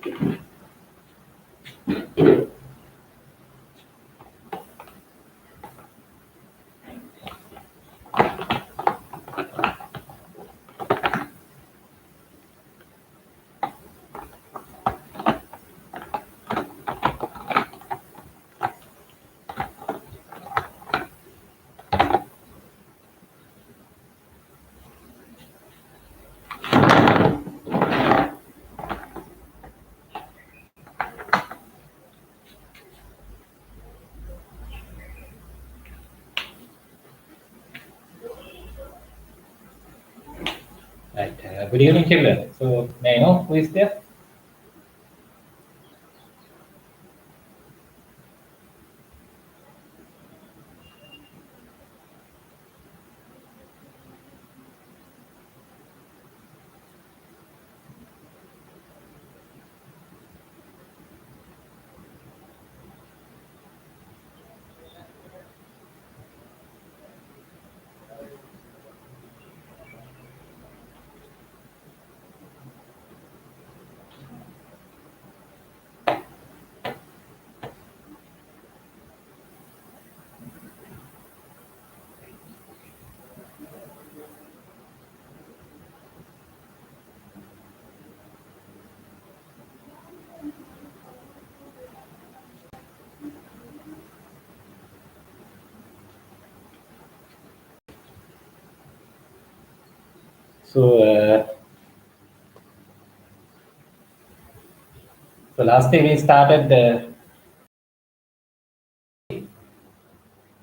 Right. Good evening, children. So, may I know who is there? So, last time we started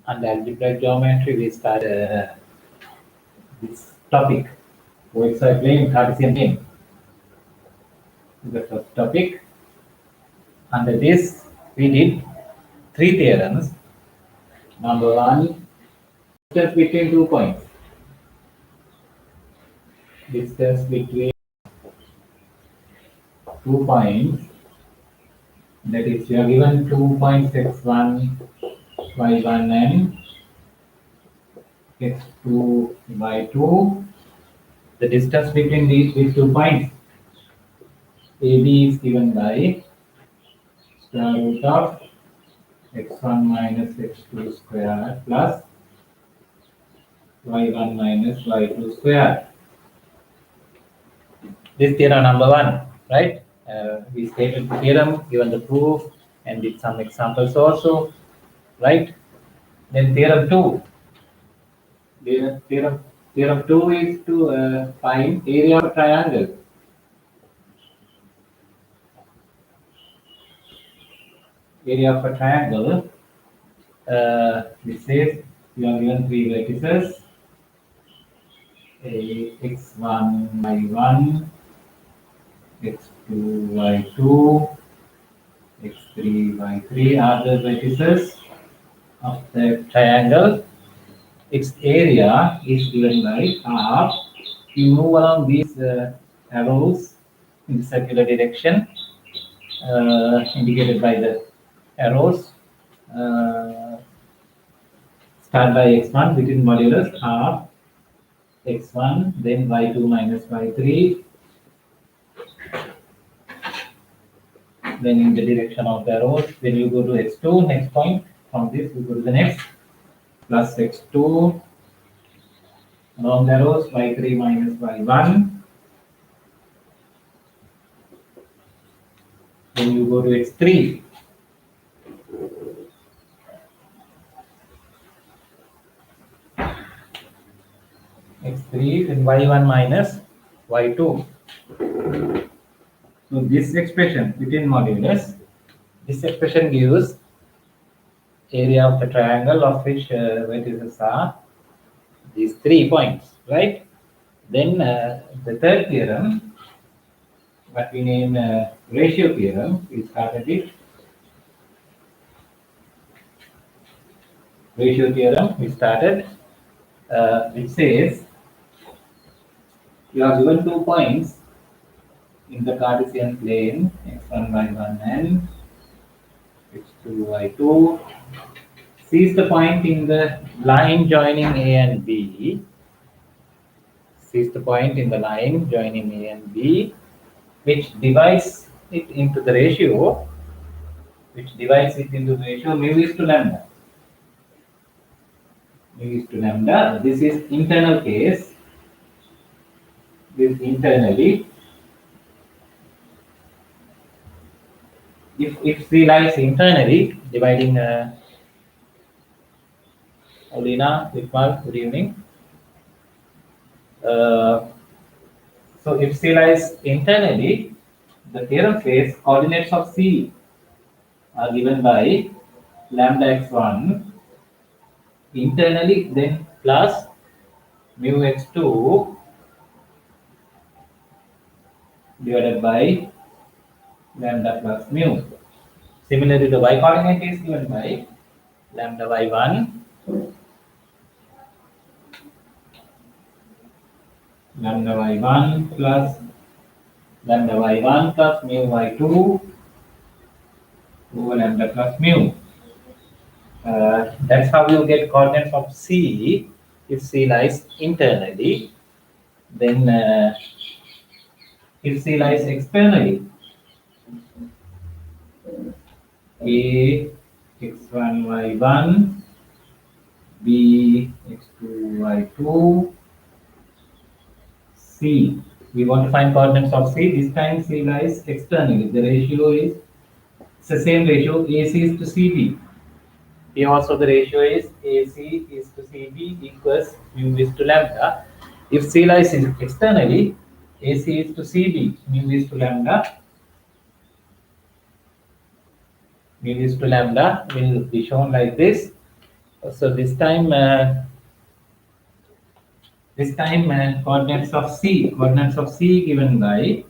on the algebraic geometry. We started this topic, XY plane, Cartesian plane. The first topic. Under this, we did 3 theorems. Number 1, distance between 2 points. Distance between 2 points. That is, you are given 2 points x1, y1, and x2, y2. The distance between these 2 points, AB is given by square root of x1 minus x2 square plus y1 minus y2 square. This theorem number 1, right? We stated the theorem, given the proof, and did some examples also, right? Then theorem 2. Theorem 2 is to find area of a triangle. Area of a triangle. This says you are given 3 vertices, x1, y1, x2, y2, x3, y3 are the vertices of the triangle. Its area is given by r. You move along these arrows in the circular direction, indicated by the arrows. Start by x1 between modulus r x1, then y2 minus y3. Then in the direction of the arrows, then you go to x2, next point. From this, you go to the next, plus x2, along the arrows, y3 minus y1. Then you go to x3. x3, then y1 minus y2. So this expression between modulus, this expression gives area of the triangle of which vertices are these 3 points, right? Then the third theorem, what we name ratio theorem, we started it. Ratio theorem, we started, which says you are given 2 points in the Cartesian plane, x1, y1, and x2, y2. Seize the point in the line joining A and B. Seize the point in the line joining A and B, which divides it into the ratio, which divides it into the ratio mu is to lambda. Mu is to lambda. This is internal case. This internally. If C lies internally, dividing Olina, Vikmal, good evening. So if C lies internally, the theorem says coordinates of C are given by lambda x1 internally, then plus mu x2 divided by lambda plus mu. Similarly, the y coordinate is given by lambda y1 lambda y1 plus lambda y1 plus mu y2 over lambda plus mu. That's how you get coordinates of C if C lies internally. Then if C lies externally, A x1 y1 B x2 y2 C. We want to find coordinates of C. This time C lies externally. The ratio is it's the same ratio AC is to CB. Here also the ratio is AC is to CB equals mu is to lambda. If C lies externally, AC is to CB, mu is to lambda. Mu is to lambda will be shown like this. So this time coordinates of C given by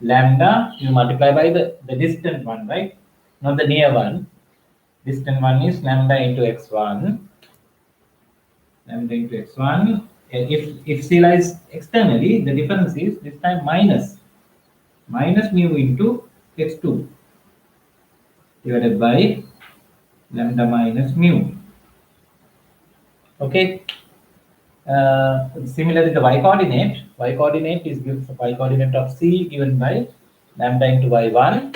lambda. You multiply by the distant one, right? Not the near one. Distant one is lambda into x1. Lambda into x1. If C lies externally, the difference is this time minus mu into x2 divided by lambda minus mu. Okay. Similarly, the y coordinate is given y coordinate of C given by lambda into y1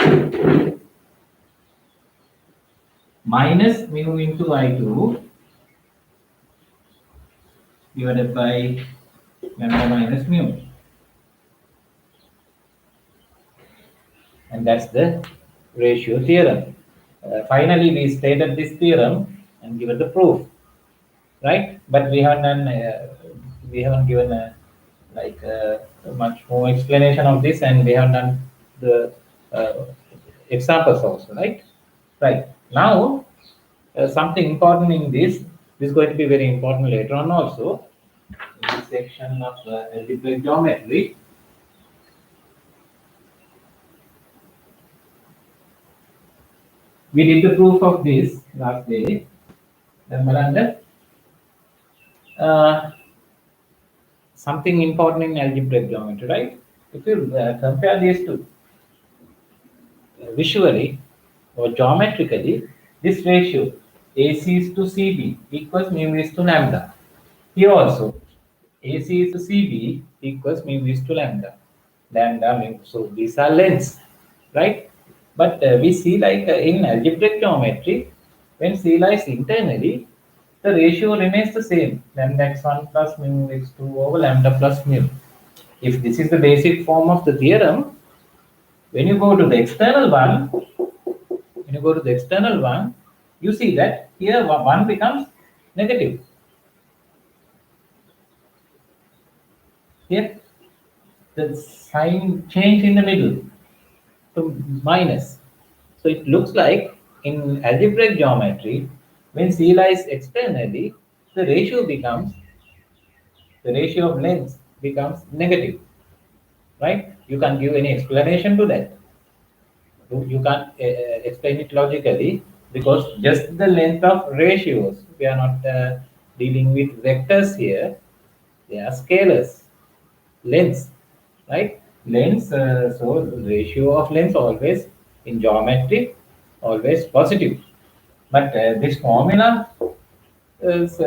minus mu into y2 divided by lambda minus mu. And that's the ratio theorem. Finally, we stated this theorem and given the proof, right? But we haven't given much more explanation of this, and we have done the examples also, right? Right. Now, something important in this is going to be very important later on also in this section of algebraic geometry. We did the proof of this last day. Then something important in algebraic geometry, right? If you compare these two visually or geometrically, this ratio AC is to CB equals mu is to lambda. Here also, AC is to CB equals mu is to lambda. Lambda mu. So these are lengths, right? But we see like in algebraic geometry, when C lies internally, the ratio remains the same, lambda x1 plus mu x2 over lambda plus mu. If this is the basic form of the theorem, when you go to the external one, you see that here 1 becomes negative. Here, the sign change in the middle to minus. So it looks like in algebraic geometry, when C lies externally, the ratio of lengths becomes negative, right? You can't give any explanation to that. You can't explain it logically because just the length of ratios. We are not dealing with vectors here. They are scalars, lengths, right? Lengths. So ratio of lengths always in geometry always positive. But this formula is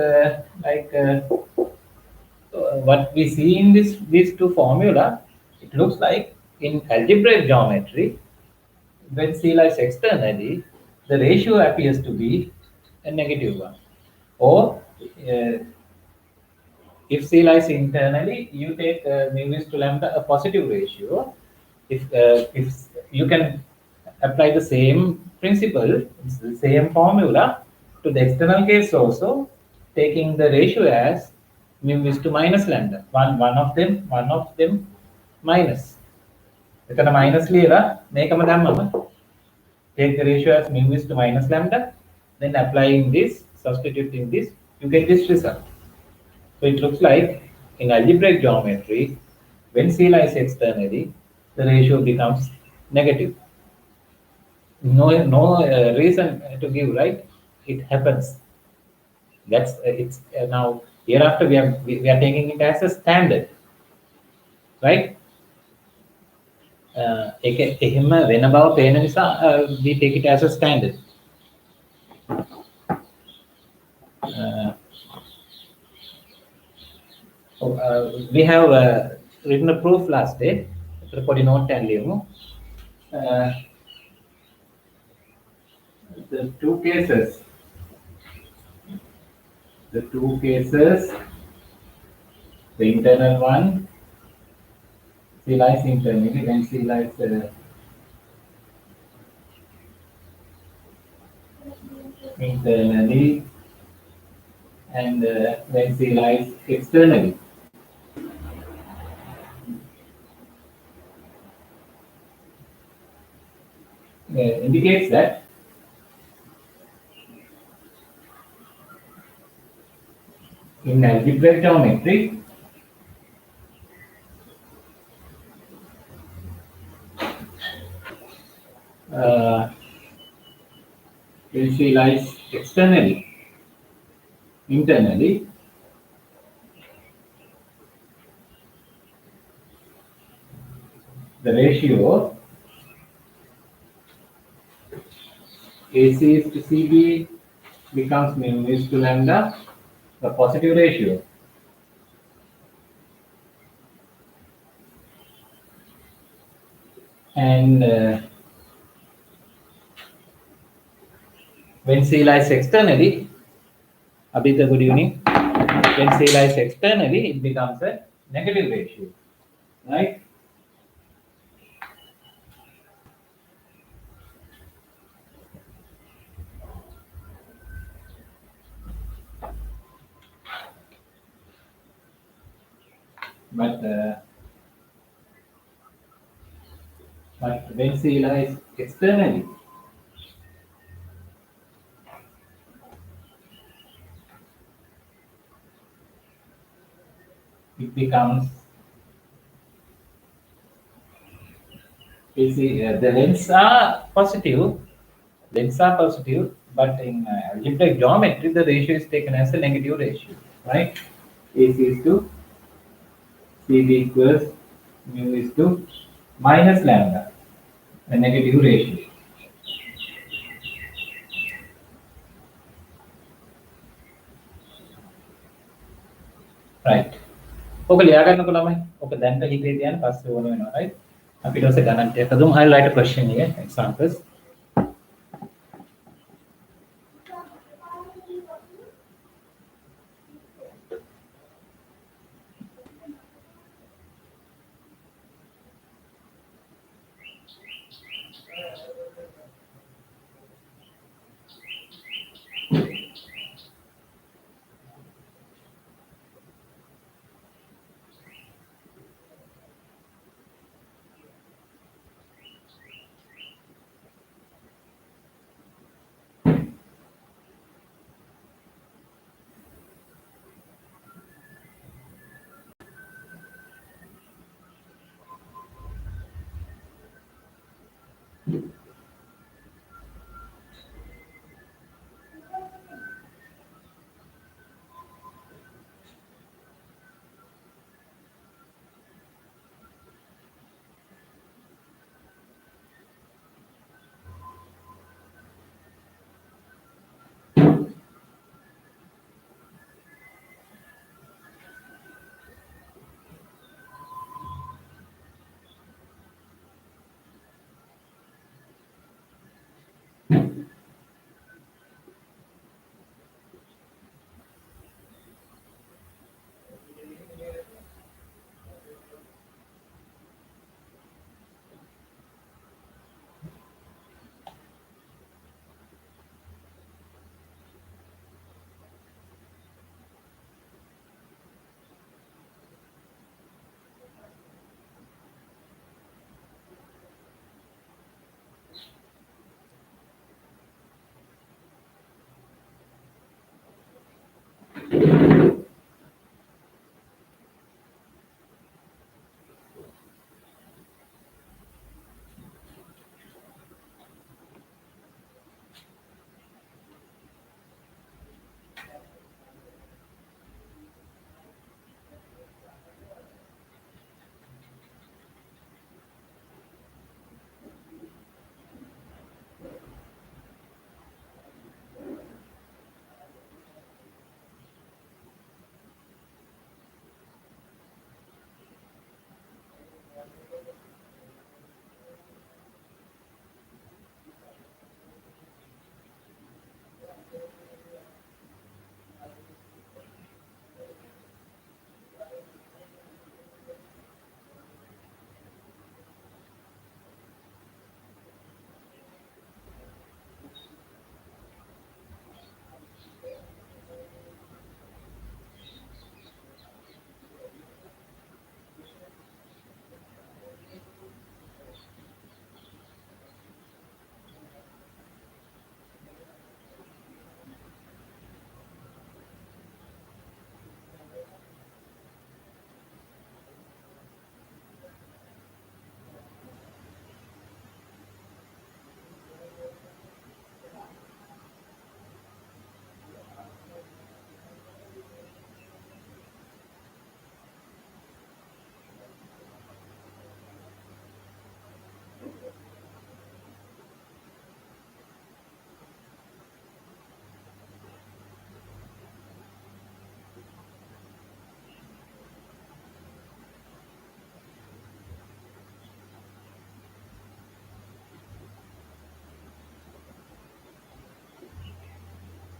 what we see in these two formula, it looks like in algebraic geometry, when C lies externally, the ratio appears to be a negative one. Or if C lies internally, you take mu is to lambda a positive ratio. If you can apply the same principle, it's the same formula to the external case also, taking the ratio as mu is to minus lambda. One of them minus. එතන minus ලියලා මේකම දැම්මම take the ratio as mu is to minus lambda, then applying this, substituting this, you get this result. So it looks like in algebraic geometry, when C lies externally, the ratio becomes negative. No reason to give, right? It happens. That's it's now hereafter we are taking it as a standard, right? ඒක එහෙම වෙන බව පේන නිසා we take it as a standard. We have written a proof last day. The Cordinate and ලියමු. The two cases, the internal one, C lies internally, when C lies internally, and when C lies externally. Indicates that in algebraic geometry, when C lies internally, the ratio AC is to CB becomes mu is to lambda, the positive ratio. And when C lies externally, Abhita, good evening. When C lies externally, it becomes a negative ratio, right? But when C lies externally, it becomes the lengths are positive, but in algebraic geometry, the ratio is taken as a negative ratio, right? AC is to CB equals mu is to minus lambda, a negative ratio. Right. ඔක ලියා ගන්නකො ළමයි. ඔක දැන් හිතේ තියන්න පස්සේ ඕන වෙනවා, right? අපිට ඔස්සේ ගණන් ටික හදුම්. I'll write a question here, examples.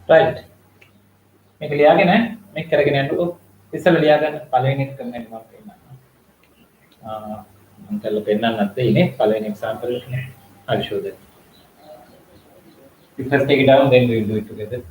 right. මේක ලියාගෙන මේක කරගෙන යන්නකො. ඉස්සෙල්ලා ලියා ගන්න පළවෙනි එක කමෙන්ට් මම පෙන්නන්නම්. මම කරලා පෙන්නන්නත් ඉන්නේ පළවෙනි example එකනේ. I'll show that. You first take it down, then we'll do it together.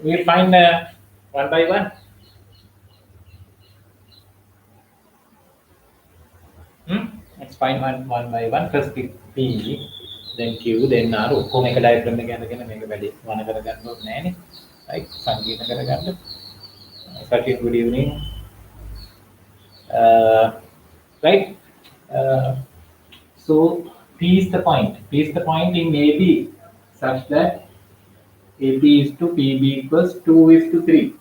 We'll find one by one. Let's find one by one. First P, then Q, then R. ඔක්කොම එක diagram එක අරගෙන මේක වැඩි වණ කරගන්න ඕනේ නෑනේ. right? සංකීර්ණ කරගන්න. Good evening. right? So P is the point. P is the point in AB such that AB is to PB equals 2 is to 3.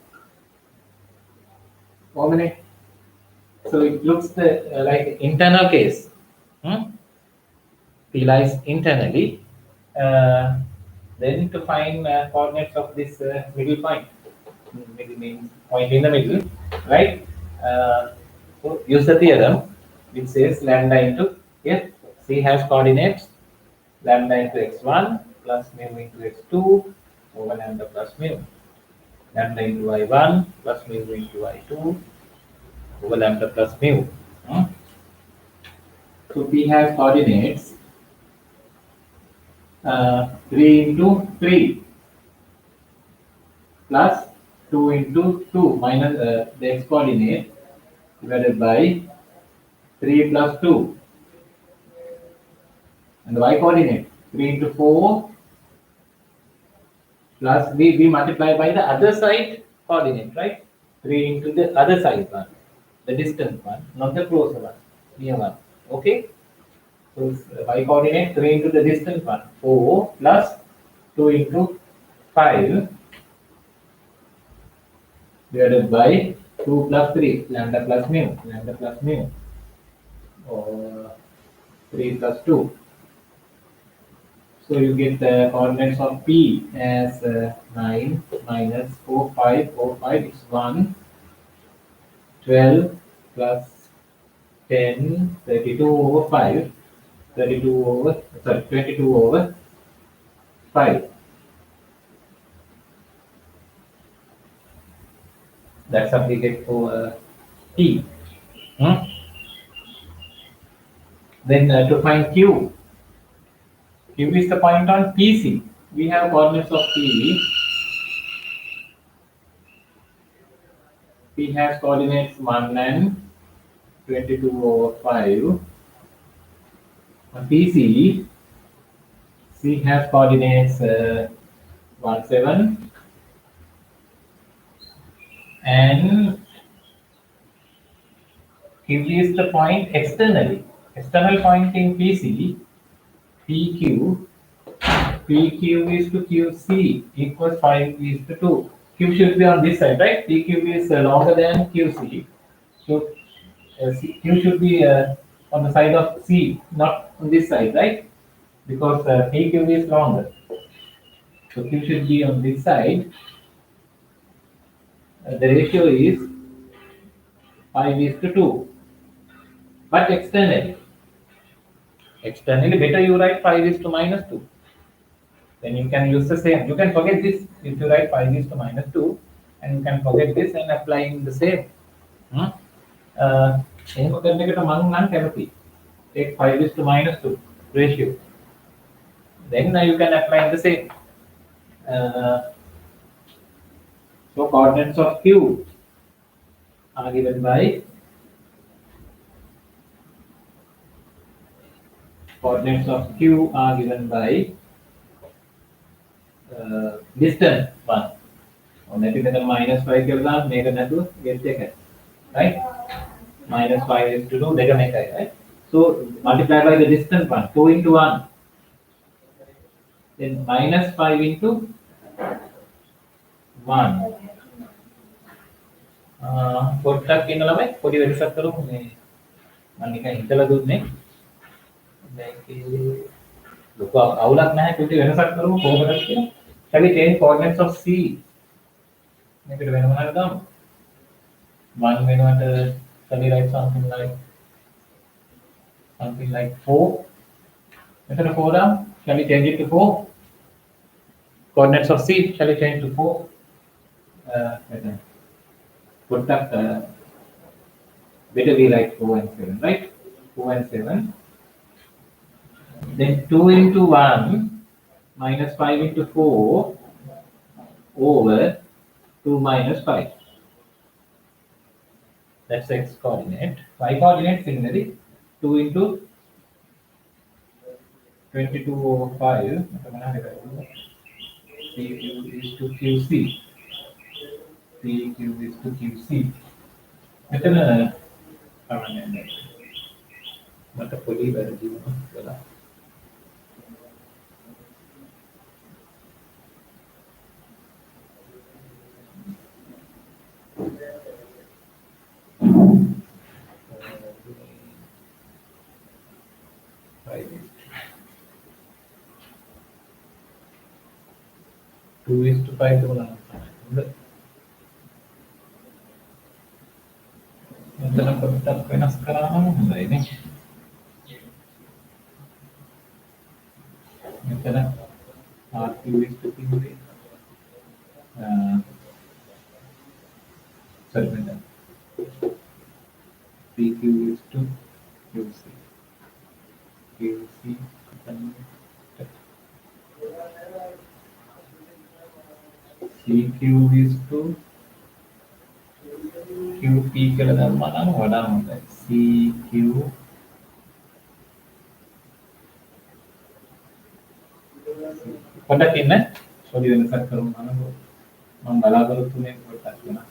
1 minute. So it looks like internal case. P lies internally. Then to find coordinates of this middle point. Middle means point in the middle, right? So use the theorem which says lambda into here. C has coordinates lambda into x1 plus mu into x2 over lambda plus mu. Lambda into y1 plus mu into y2 over lambda plus mu. So P has coordinates 3 into 3 plus 2 into 2 minus the x coordinate divided by 3 plus 2 and the y coordinate 3 into 4 plus we multiply by the other side coordinate, right? 3 into the other side one, the distant one, not the closer one, near one. Okay? So y coordinate 3 into the distant one, 4 plus 2 into 5 divided by 2 plus 3, lambda plus mu, or 3 plus 2. So you get the coordinates of P as 9 minus 4, 5, 4, 5 is 1, 12 plus 10, 32 over 5, 32 over, sorry, 22 over 5. That's what we get for P. Then to find Q, Q is the point on PC. We have coordinates of P. P has coordinates 1 and 22 over 5. On PC, C has coordinates 1, 7 and Q is the point externally. External point in PC, PQ, PQ is to QC equals 5 is to 2. Q should be on this side, right? PQ is longer than QC. So Q should be on the side of C, not on this side, right? Because PQ is longer. So Q should be on this side. The ratio is 5 is to 2. But externally better you write 5 is to minus 2. Then you can use the same. You can forget this if you write 5 is to minus 2, and you can forget this and applying the same. Take 5 is to minus 2 ratio. Then you can apply the same. So coordinates of Q are given by distant one. Maybe the minus 5 kilogram, make another get taken, right? Minus 5 is to do, they can make it, right? So multiply by the distant one, 2 into 1. Then minus 5 into 1. පොඩ්ඩක් ඉන්න ළමයි පොඩි වෙනසක් කරමු මේ මම නිකන් හිතලා දුන්නේ මේකේ ලොකු අවුලක් නැහැ පොඩි වෙනසක් කරමු කොහොමද කියලා. Shall we change coordinates of C? මේකට වෙන මොනවද දාමු? 1 වෙනුවට shall we write something like 4? මෙතන 4 දාමු. Shall we change it to 4? Coordinates of C shall we change to 4? Better we write 4 and 7, right? 4 and 7. Then 2 into 1 minus 5 into 4 over 2 minus 5. That's x coordinate. Y coordinate similarly 2 into 22 over 5. PQ is to QC. PQ is to QC. මට පොඩි වැරදි වුණා කියලා. Two is to five තුනක් තමයි. මෙතන පොඩ්ඩක් වෙනස් කරාම හොඳයි නේ. මෙතන RQ is to PQ. Sorry, මෙතන PQ is to QC. QC CQ is to QP කියලා දැම්මම වඩා හොඳයි. CQ පොඩ්ඩක් ඉන්න. පොඩි වෙනසක් කරමු මම බලාපොරොත්තු වෙන්නේ පොඩ්ඩක් වෙනස්.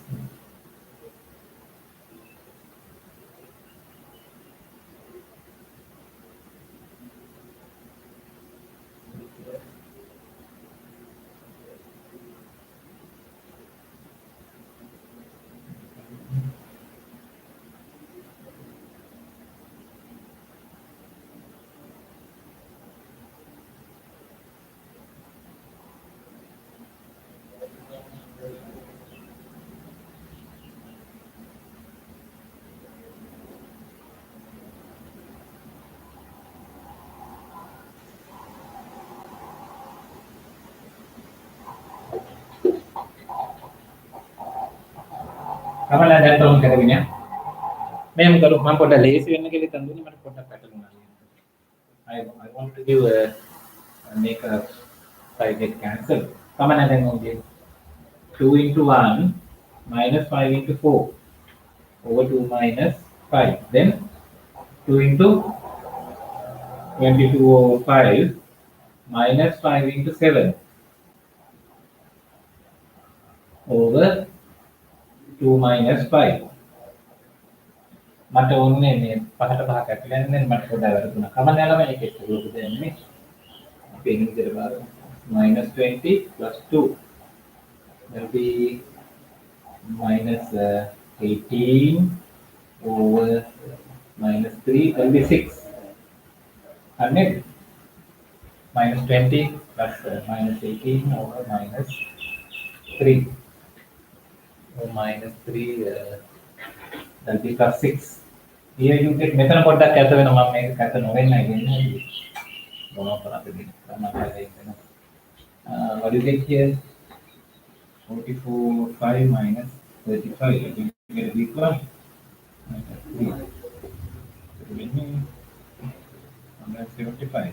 Kamu ada tolong katakannya. Memang kalau mampu ada lazy වෙන්න කියලා තන්දුනේ මට පොඩ්ඩක් පැටලුණා. I want to give make a side get cancel. Kamu ada ngomong 2 into 1 minus 5 into 4 over 2 minus 5. Then 2 into 22 over 5 minus 5 into 7 over 2 minus 5. මට ඕනේ මේ පහට පහ කැපිලා මට පොඩ්ඩක් වැරදුනා. කමන්න යාලා මේක එක්ක ලොකු දෙන්නේ. අපි එන්නේ විදිහට බලමු. minus 20 plus 2 will be minus 18 over minus 3 will be 6. And then minus 20 plus minus 18 over minus 3. Minus 3 that will be plus 6. Here you get මෙතන පොඩ්ඩක් ඇත වෙනවා මම මේක කත නොවෙන්නයි කියන්නේ. මොනවා කරාද කියන්නේ. What do you get here? 44 5 minus 35. You get a big one. Minus 3. So we need 175.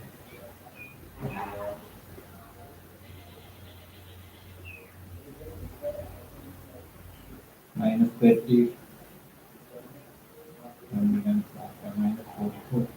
Minus 30 and then minus 44.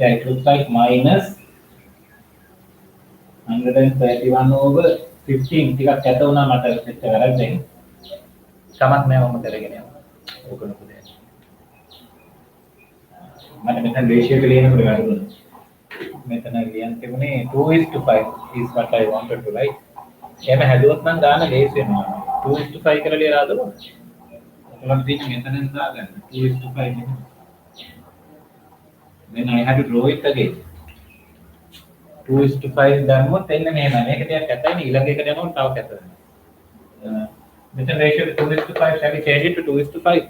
Yeah, it looks like minus 131 over 15. ටිකක් කැත වුණා මට සෙට් කරගන්න. කමක් නෑ මම කරගෙන යනවා. ඕක ලොකු දෙයක්. මට මෙතන රේෂියෝ එක ලියනකොට වැරදුනා. මෙතන ලියන්න තිබුණේ 2:5 is what I wanted to write. එහෙම හැදුවොත් නම් ගාන ලේසි වෙනවා. 2:5 කියලා ලියලා දාමු. ඔයාලා තියෙන මෙතනින් දාගන්න 2:5 නේ. Then I had to draw it again. 2:5 දැම්මොත් එන්නේ මෙහෙම. මේක ටිකක් කැතයිනේ ඊළඟ එකට යනකොට තව කැත වෙනවා. මෙතන ratio 2:5 shall we change it to 2:5?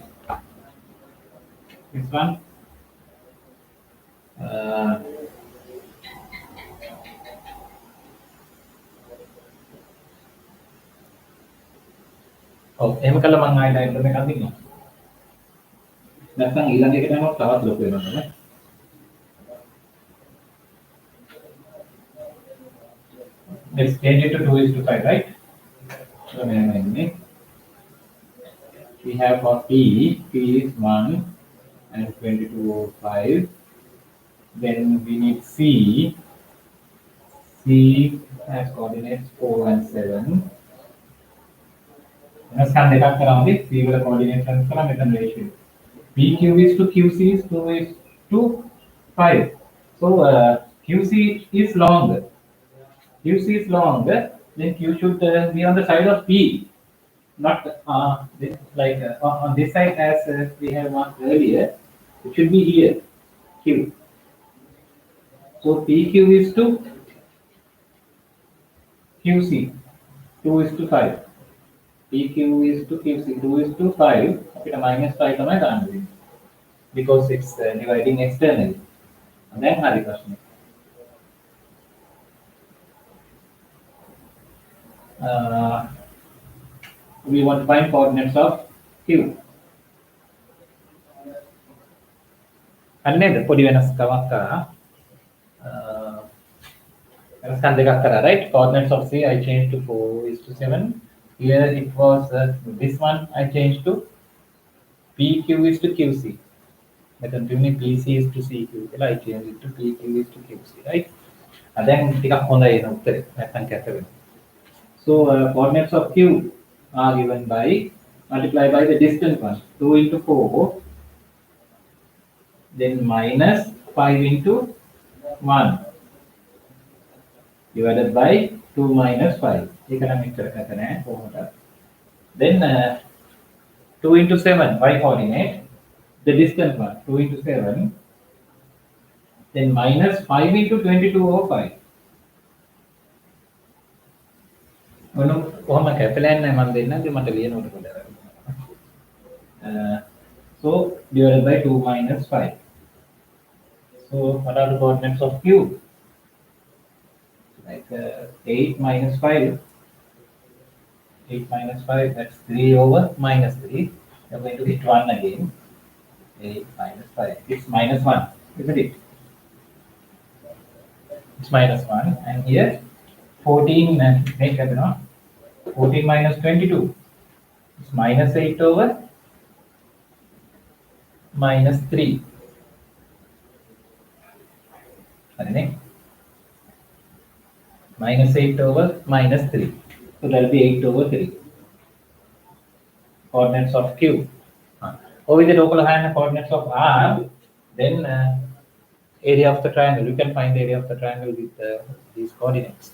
This one. Oh, එහෙම කළා මම ආයෙත් අයිටම් එකක් අඳින්නවා. නැත්නම් ඊළඟ එකට යනකොට තවත් ලොකු වෙනවා නේ. Let's change it to 2:5, right? So we have got P is 1 and 22.5. Then we need C has coordinates 4 and 7. Understand that after C will coordinates and parameter ratio. PQ is to QC is 2 is to 5. So QC is long. QC is long. Then Q should be on the side of P, not on this side as we have marked earlier. It should be here, Q. So PQ is to QC, 2 is to 5. PQ is to QC, 2 is to 5. Okay, minus 5 because it's dividing externally. And then Hari question. We want to find coordinates of Q. And then the Podivenus Kavaka. Right? Coordinates of C I changed to 4 is to 7. Here it was this one I changed to PQ is to QC. But then PC is to CQ. I changed it to PQ is to QC, right? And then take up on the so coordinates of Q are given by multiply by the distant one 2 into 4, then minus 5 into 1 divided by 2 minus 5. Then 2 into 7 y coordinate, the distant one 2 into 7, then minus 5 into 22 over 5. So divided by 2 minus 5. So what are the coordinates of Q? Like 8 minus 5. 8 minus 5, that's 3 over minus 3. We are going to hit 1 again. 8 minus 5. It's minus 1, isn't it? It's minus 1. And here 14, make that 14 minus 22. It's minus 8 over minus 3. Minus 8 over minus 3. So that will be 8 over 3. Coordinates of Q. Over the local hand coordinates of R, then area of the triangle. You can find the area of the triangle with these coordinates.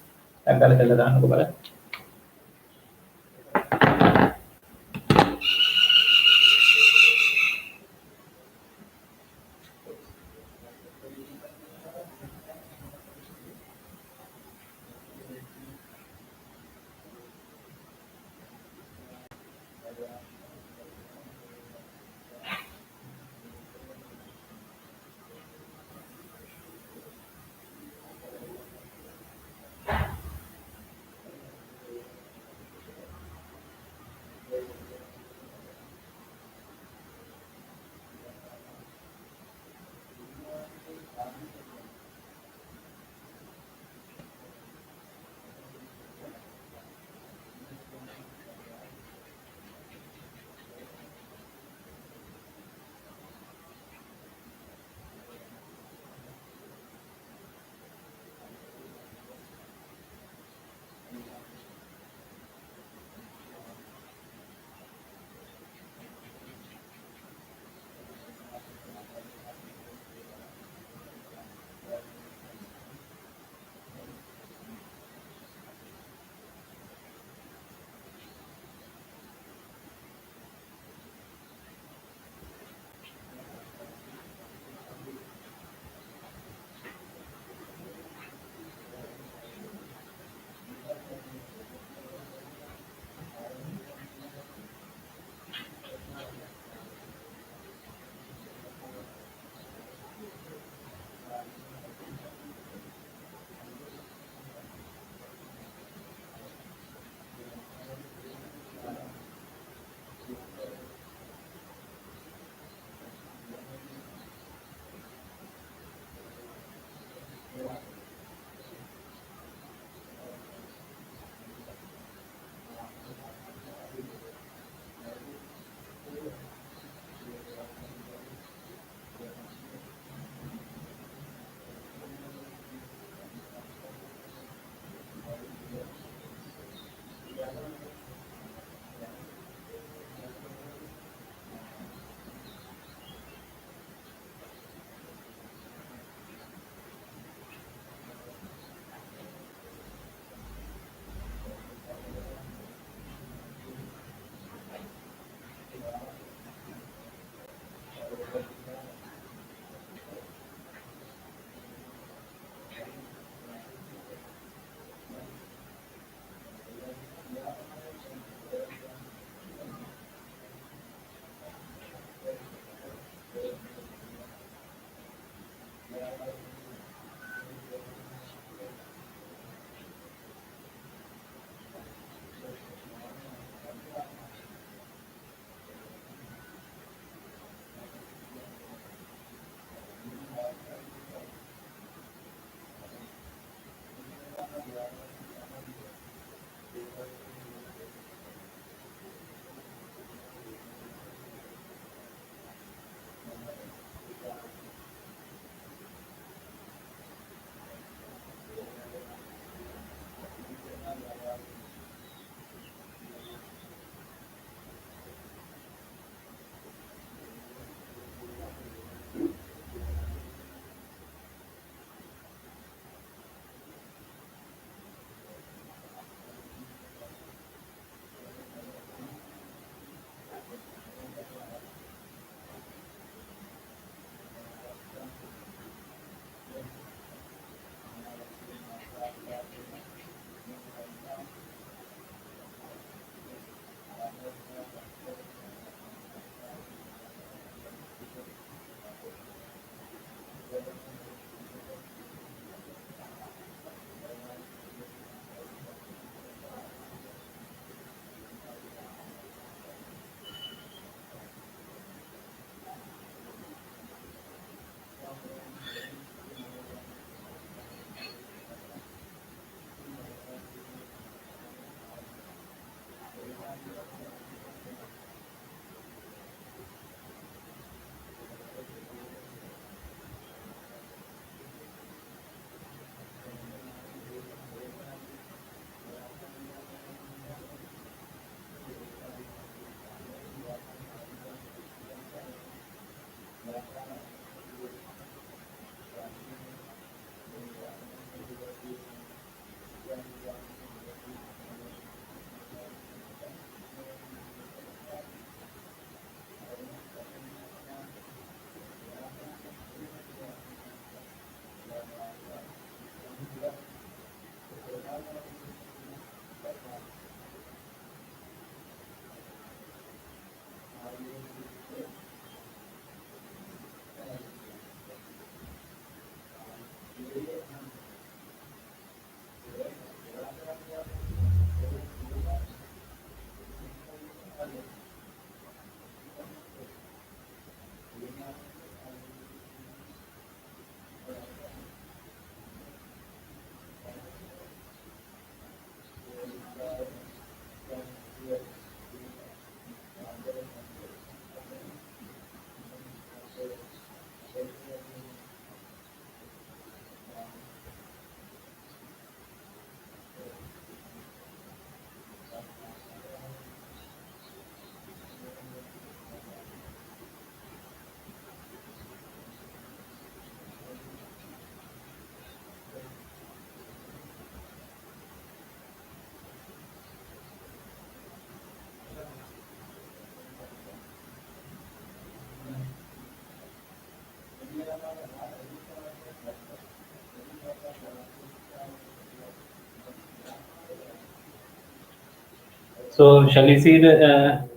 So shall we see the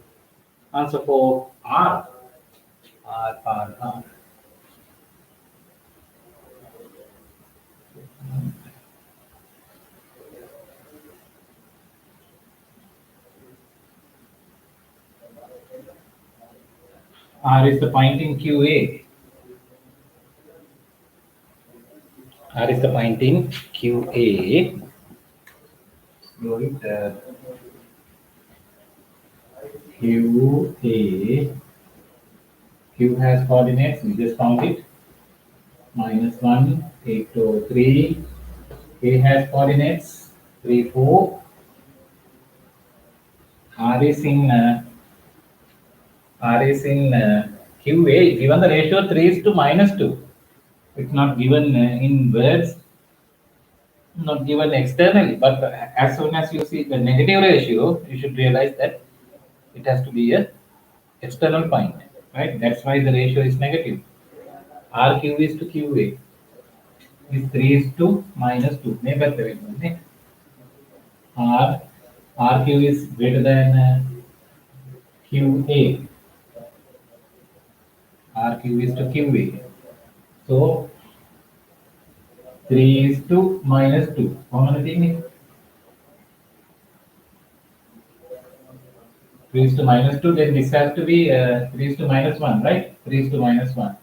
answer for R? R. R is the point in QA. R is the point in QA. QA. Q has coordinates, we just found it. -1, 8, 2, 3. A has coordinates 3, 4. R is in QA. Given the ratio 3:-2. It's not given in words, not given externally, but as soon as you see the negative ratio, you should realize that it has to be a external point, right? That's why the ratio is negative. RQ is to QA is 3:-2. RQ is greater than QA. RQ is to QA. So 3:-2. How many? 3:-2. Then this has to be 3:-1, right? 3:-1.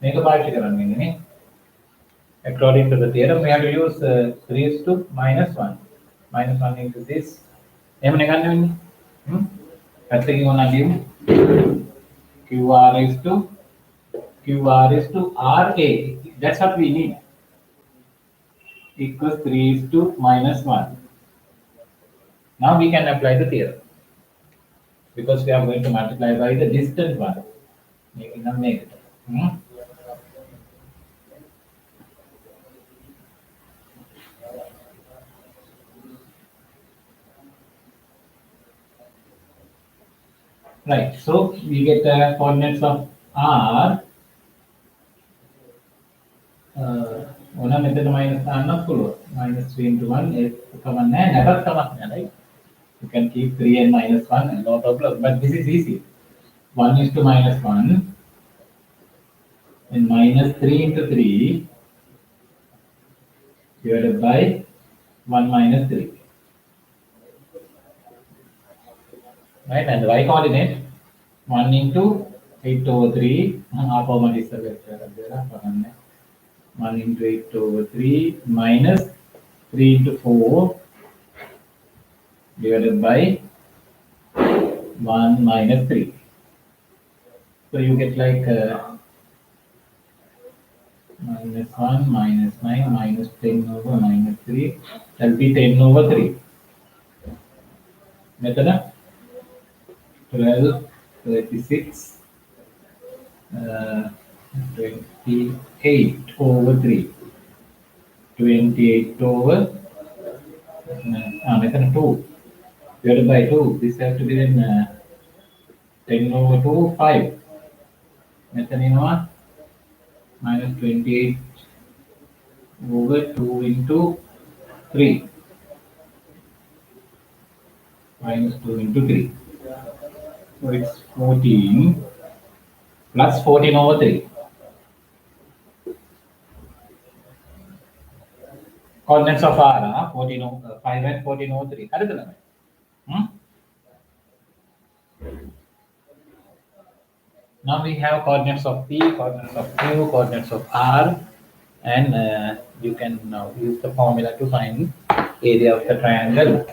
Make a part. According to the theorem, we have to use 3 is to minus 1. Minus 1 into this. That's the one QR is to RA. That's what we need. Equals 3 is to minus 1. Now we can apply the theorem. Because we are going to multiply by the distant one. Making a negative. Right, so we get the coordinates of R. One method minus minus 3 into 1 is common never common, right? You can keep 3 and minus 1 and no problem, but this is easy. 1 is to minus 1 and minus 3 into 3 divided by 1 minus 3. Right, and the y coordinate 1 into 8 over 3, half over is the vector. 1 into 8 over 3 minus 3 into 4 divided by 1 minus 3. So you get like minus 1 minus 9 minus 10 over minus 3. That will be 10 over 3. Method 12, 36, 28 over 3. 28 over method 2 divided by 2. This has to be then 10 over 2, 5. Method minus 28 over 2 into 3. Minus 2 into 3. So it's 14 plus 14 over 3. Coordinates of R, 14 over 5 and 14 over 3. Now we have coordinates of P, coordinates of Q, coordinates of R, and you can now use the formula to find area of the triangle.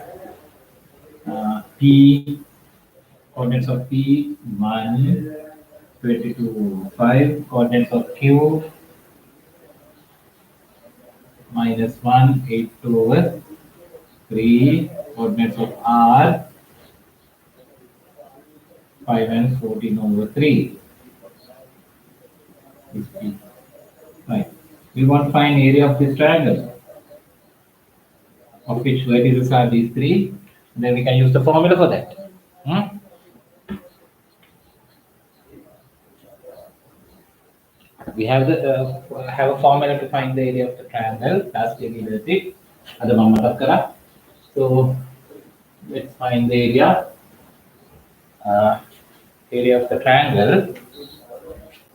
P, coordinates of P, 1, 22, 5, coordinates of Q, minus 1, 8 over 3, coordinates of R, 5 and 14 over 3. Right. We want to find area of this triangle, of which vertices are these 3. Then we can use the formula for that. We have a formula to find the area of the triangle. Last year we did it. So let's find the area. Area of the triangle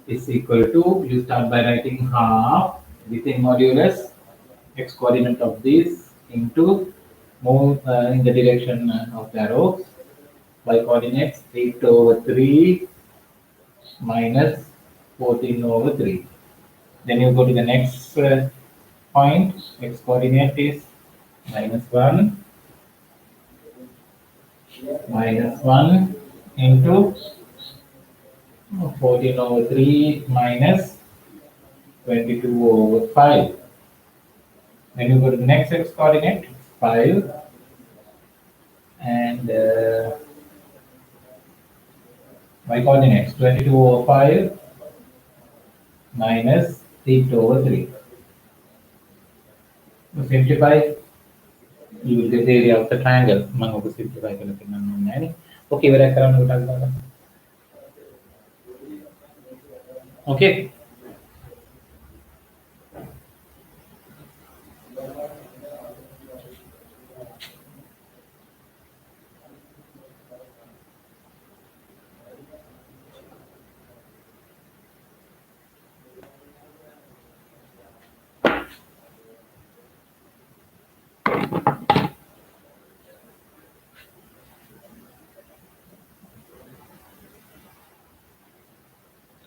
is equal to, you start by writing half within modulus x coordinate of this into move in the direction of the arrows, y coordinates 8 over 3 minus 14 over 3. Then you go to the next point, x coordinate is minus 1 into 14 over 3 minus 22 over 5. Then you go to the next x coordinate, 5, and y coordinates 22 over 5 minus 8 over 3. To simplify, you will get the area of the triangle. Simplify. Okay, where I okay.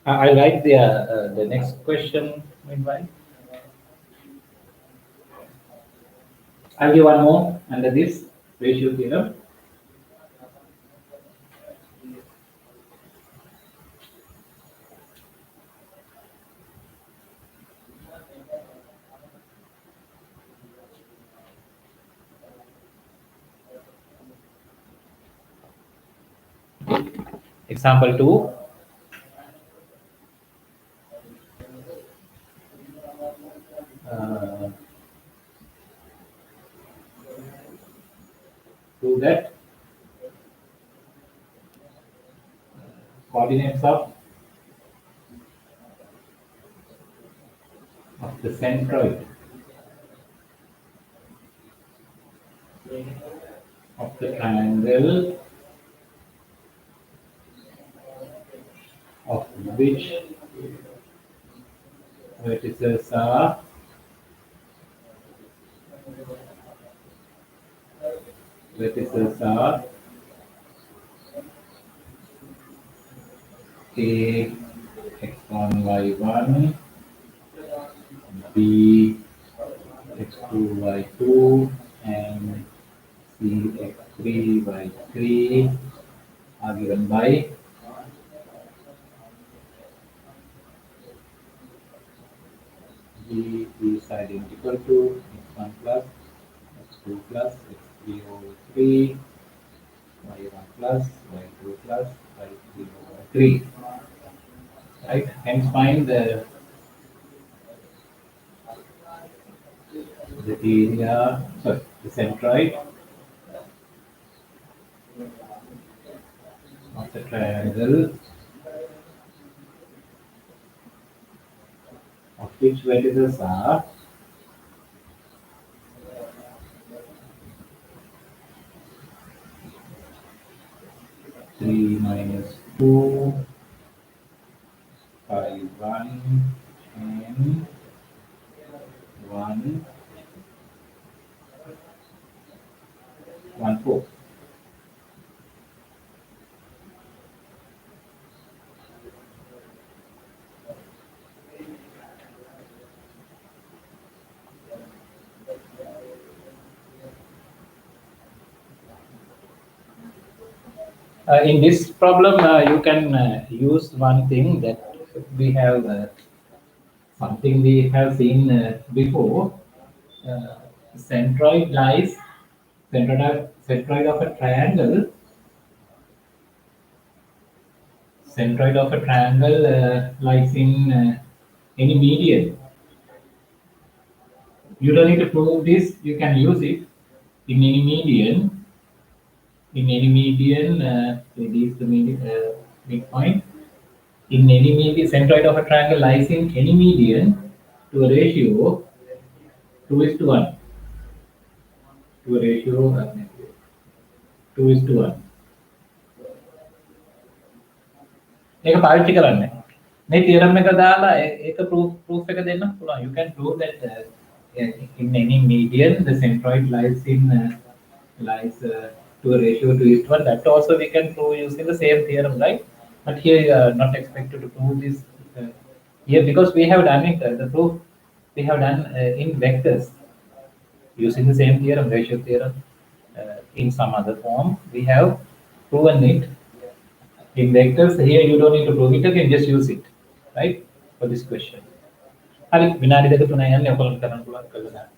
I like the next question meanwhile. I'll give one more under this ratio theorem. Example 2. Prove that coordinates of the centroid of the triangle of which vertices are A x1 y1, B x2 y2, and C x3 y3 are given by G is identical to x1 plus x2 plus x3 over 3, y1 plus y2 plus y3 over 3. Right? Hence find the area, sorry, the centroid of the triangle of which vertices are 3 minus 2, 5, 1, and 1, 1, 4. In this problem, you can use one thing that we have something we have seen before. Uh, centroid lies centroid of a triangle. Centroid of a triangle lies in any median. You don't need to prove this. You can use it in any median. In any median, it is the midpoint. In any median, centroid of a triangle lies in any median to a ratio 2 is to 1. To a ratio 2 is to 1. ඒක පාවිච්චි කරන්න. මේ theorem එක දාලා ඒක proof එක දෙන්න පුළුවන්. You can prove that in any median the centroid lies to a ratio 2 is to 1. That also we can prove using the same theorem, right? But here you are not expected to prove this here because we have done it. The proof we have done in vectors using the same theorem, ratio theorem, in some other form. We have proven it in vectors. Here you don't need to prove it again, just use it, right, for this question. හරි විනාඩි දෙක තුනයි යන්නේ ඔයගොල්ලන්ට කරන්න පුළුවන් කළා දාන්න.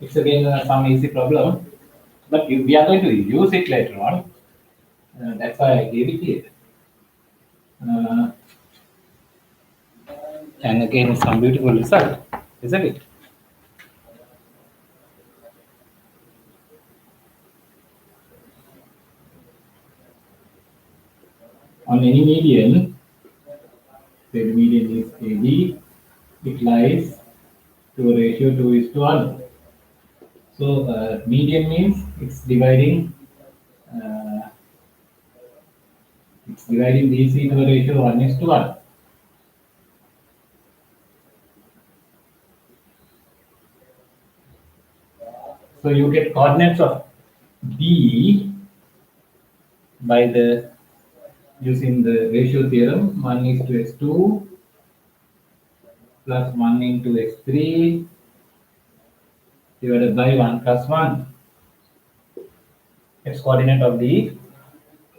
It's again some easy problem, but we are going to use it later on. That's why I gave it here. And again, some beautiful result, isn't it? On any median, say the median is AB, it lies to a ratio 2:1. So median means it's dividing DC to a ratio 1:1. So you get coordinates of D by using the ratio theorem, 1:x2 plus 1 into x3 divided by 1 plus 1. X coordinate of D.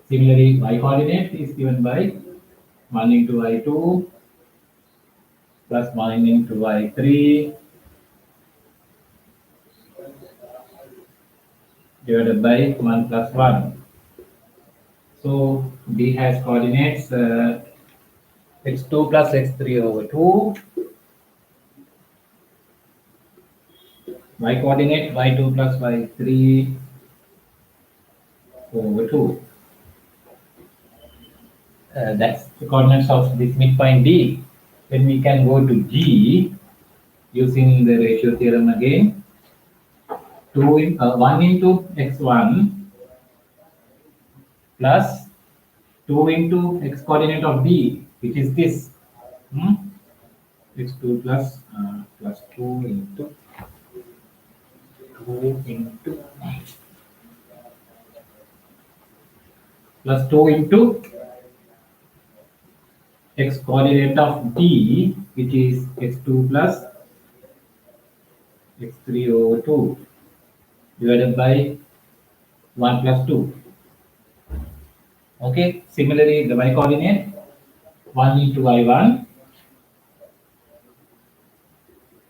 Similarly, y coordinate is given by 1 into y2 plus 1 into y3 divided by 1 plus 1. So D has coordinates x2 plus x3 over 2, y coordinate y2 plus y3 over 2. That's the coordinates of this midpoint D. Then we can go to G using the ratio theorem again. 1 into x1 plus 2 into x coordinate of D, which is this. X2 plus 2 into 2 into plus 2 into x coordinate of D, which is x2 plus x3 over 2 divided by 1 plus 2. Okay, similarly the y coordinate 1 into y1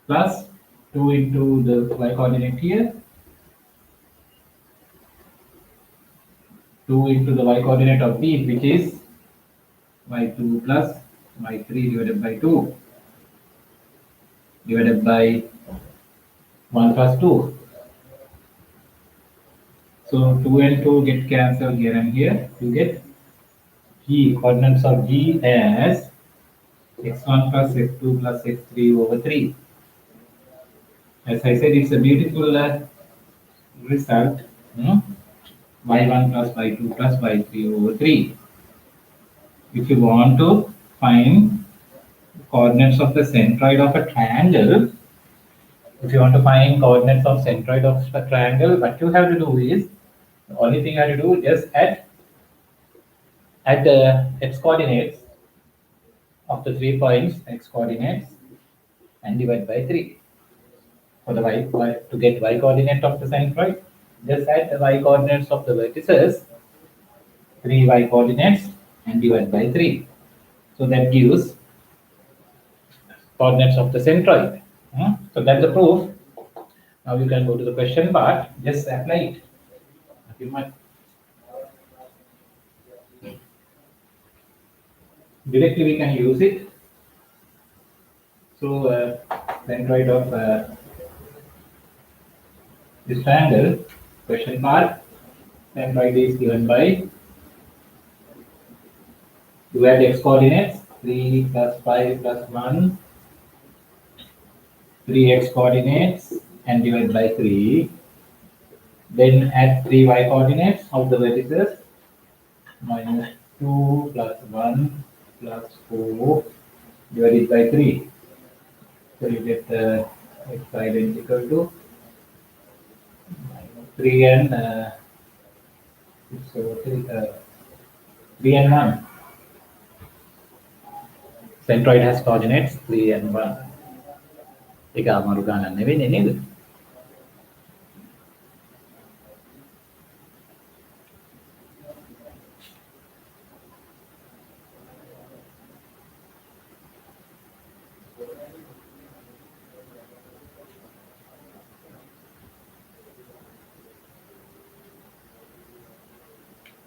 plus 2 into the y coordinate here, 2 into the y coordinate of D, which is y2 plus y3 divided by 2 divided by 1 plus 2. So 2 and 2 get cancelled here and here. You get G, coordinates of G as x1 plus x2 plus x3 over 3. As I said, it's a beautiful result. Y1 plus y2 plus y3 over 3. If you want to find coordinates of the centroid of a triangle, what you have to do is, the only thing you have to do is add the x coordinates of the 3 points, x coordinates, and divide by 3. For the y to get y coordinate of the centroid, just add the y coordinates of the vertices, 3 y coordinates, and divide by 3. So that gives coordinates of the centroid. So that's the proof. Now you can go to the question part. Just apply it. Directly we can use it. So centroid of this triangle, question part, centroid is given by, you add x coordinates, 3 plus 5 plus 1, 3x coordinates, and divide by 3. Then add 3 y coordinates of the vertices, minus 2 plus 1 plus 4 divided by 3. So you get x identical to minus 3 and 6 over 3, 3 and 1. Centroid has coordinates 3 and 1. ඒක අමාරු ගණන් නෙවෙයි නේද?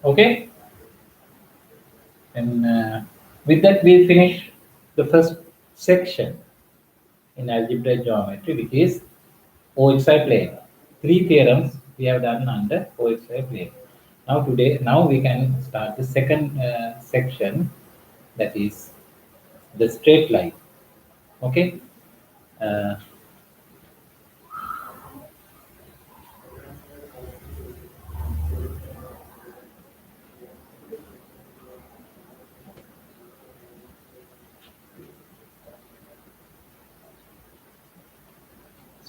Okay, and with that we finish the first section in algebraic geometry, which is OXY plane. 3 theorems we have done under OXY plane. Now we can start the second section, that is the straight line. Okay.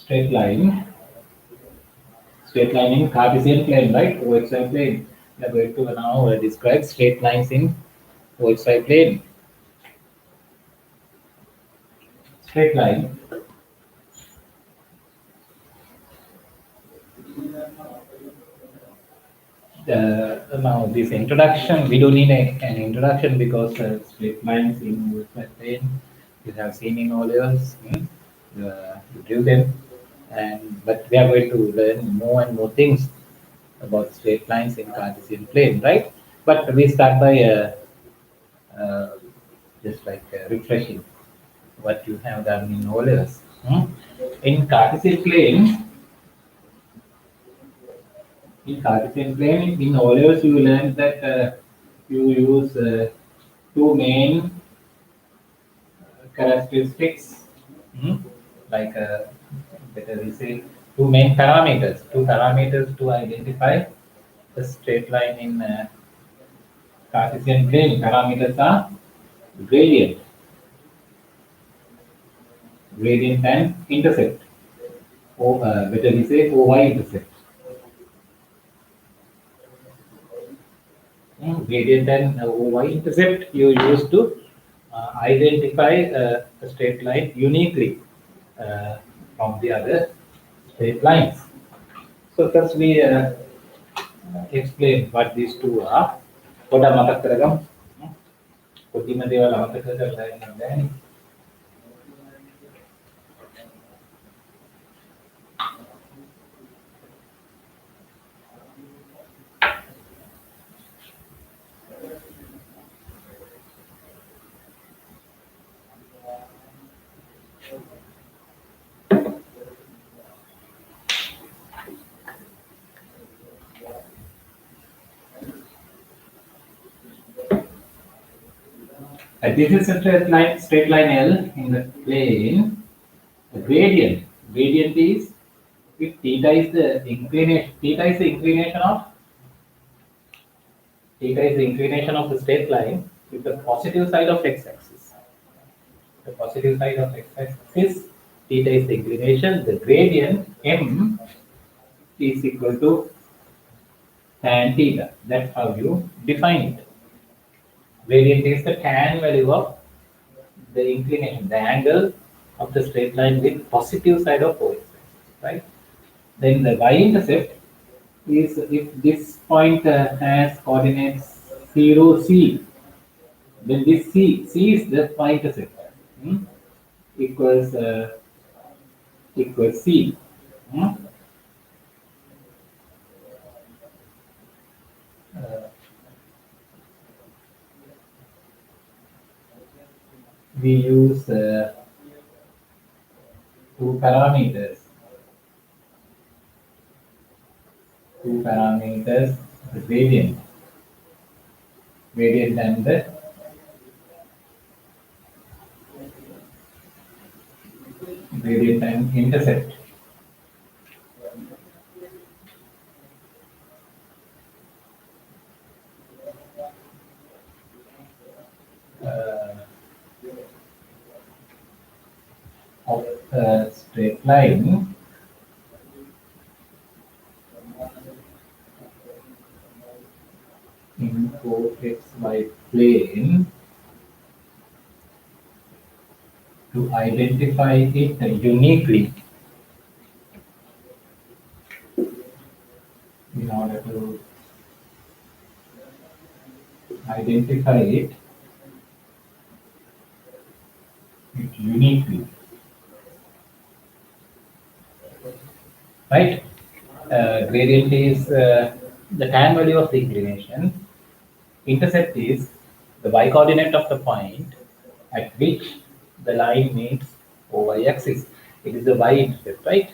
Straight line in Cartesian plane, right? OXY plane. We are going to now describe straight lines in OXY plane. Straight line. Now this introduction, we don't need an introduction because straight lines in OXY plane you have seen in all levels. You drew them, but we are going to learn more and more things about straight lines in Cartesian plane, right? But we start by uh, just like refreshing what you have done in O levels. In Cartesian plane, in O levels, you learned that you use two main characteristics, hmm, like better we say two parameters to identify the straight line in Cartesian plane. Parameters are gradient, gradient and intercept. Or better we say OY intercept. Gradient and OY intercept you use to identify a straight line uniquely from the other straight lines. So first we explain what these two are. Pota matak karagam. Poti madhe wala matak karagam. This is a straight line L in the plane. The gradient is if theta is the inclination, theta is the inclination of the straight line with the positive side of x-axis. The positive side of x-axis, theta is the inclination. The gradient m is equal to tan theta. That's how you define it. Gradient is the tan value of the inclination, the angle of the straight line with positive side of o, right? Then the y-intercept is if this point has coordinates 0, c, then this c is the y-intercept, equals equals c. Hmm? Uh, we use two parameters, the gradient and the gradient and intercept. Of a straight line in 4xy plane to identify it uniquely in order to identify it uniquely, right? Gradient is the tan value of the inclination. Intercept is the y coordinate of the point at which the line meets OY axis. It is the y intercept, right?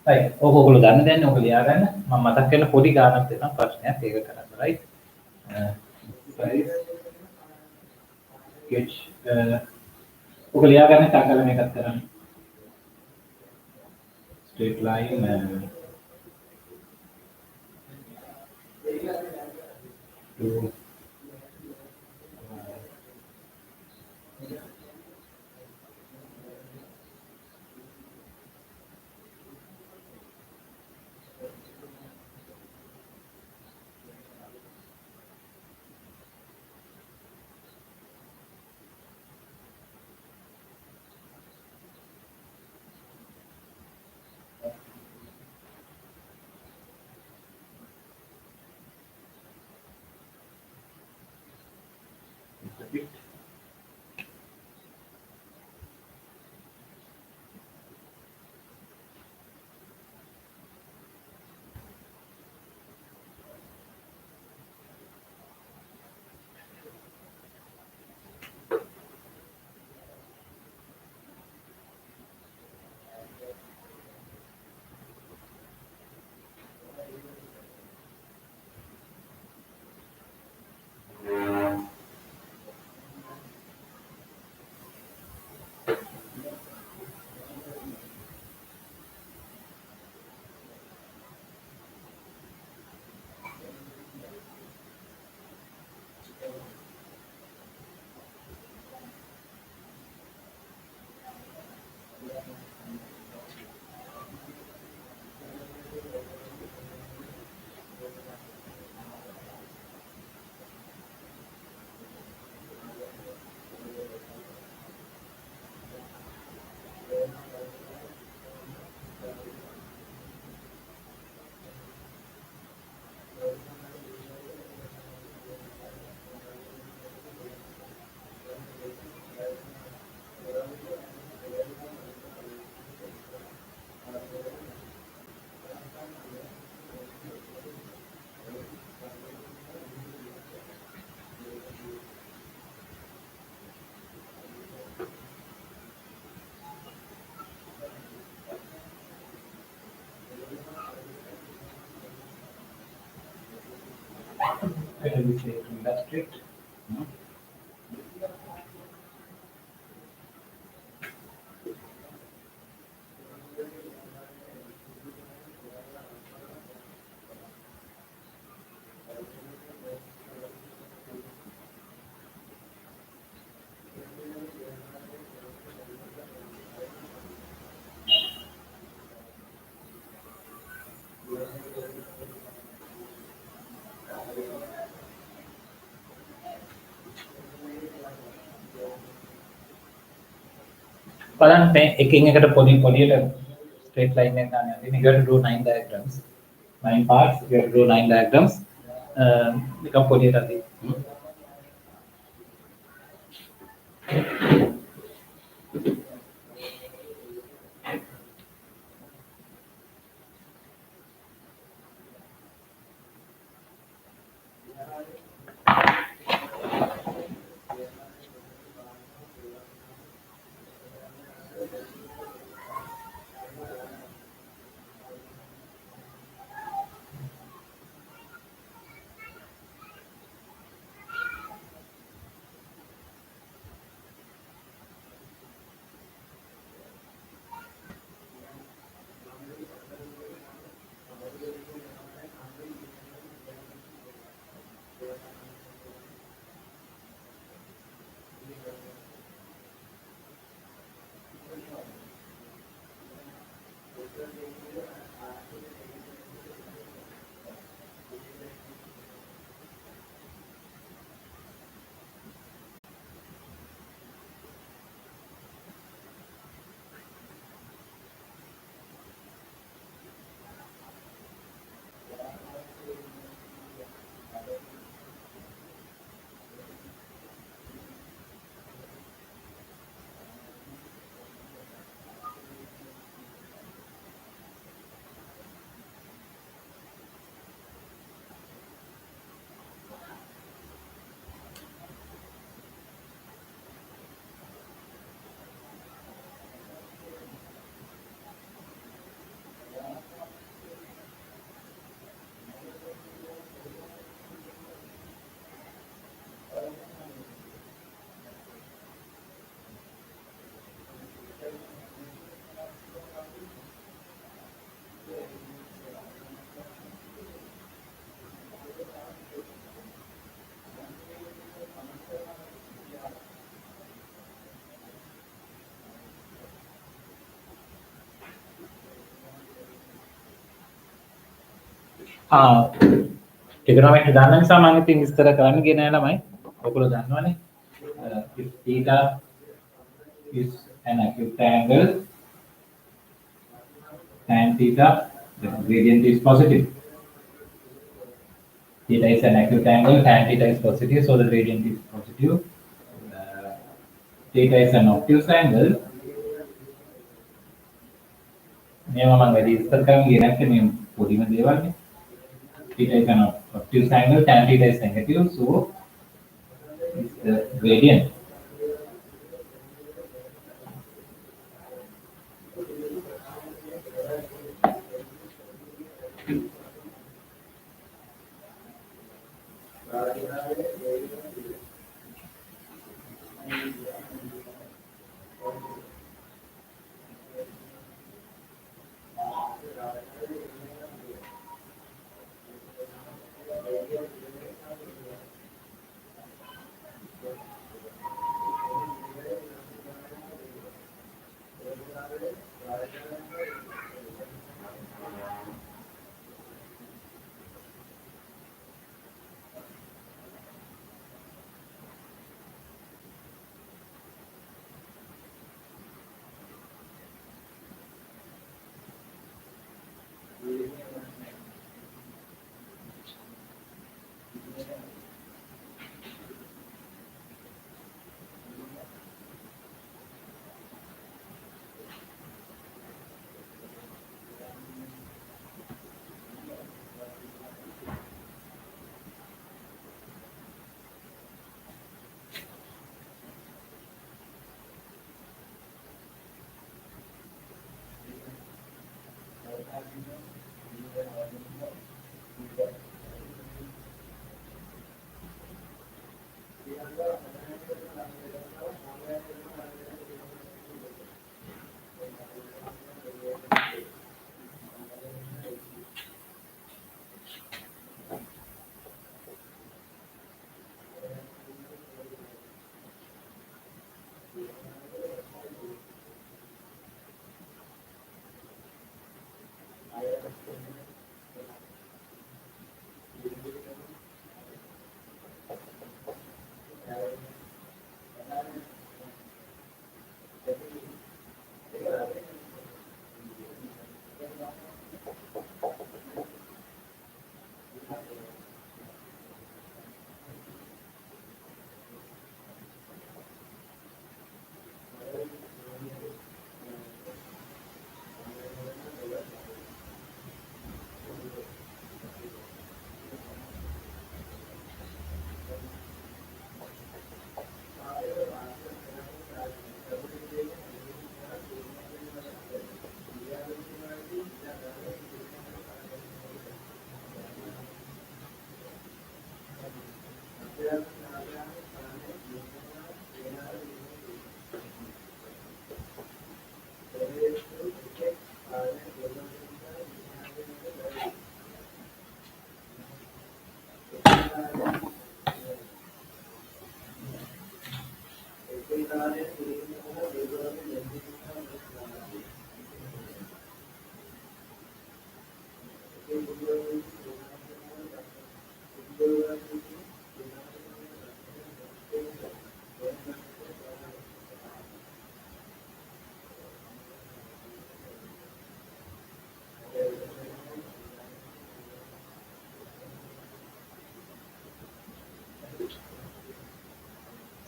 Right. ඔගොල්ලෝ දන්න දැන් ඔක ලියා ගන්න. මම මතක් කරන පොඩි ගානක් දෙනවා ප්‍රශ්නයක් ඒක කරන්න, right? Size sketch ඔක ලියා ගන්න තාකල මේකත් කරන්න. Straight line to Let me say illustrate. බලන්න මේ එකින් එකට පොඩියට straight line එක ගන්න යන්නේ. You have to draw 9 diagrams. 9 parts. You have to draw 9 diagrams. නිකන් පොඩියට අදී. Trigonometry දන්න නිසා මම ඉතින් විස්තර කරන්න ගියේ නෑ ළමයි. ඔයගොල්ලෝ දන්නවනේ. If theta is an acute angle, tan theta, the gradient is positive. Theta is an acute angle, tan theta is positive, so the gradient is positive. Theta is an obtuse angle. මේවා මම වැඩි විස්තර කරන්න ගියේ නැත්නම් මේ පොඩිම දේවල් නේ. Theta is an obtuse angle, tan theta is negative, so is the gradient.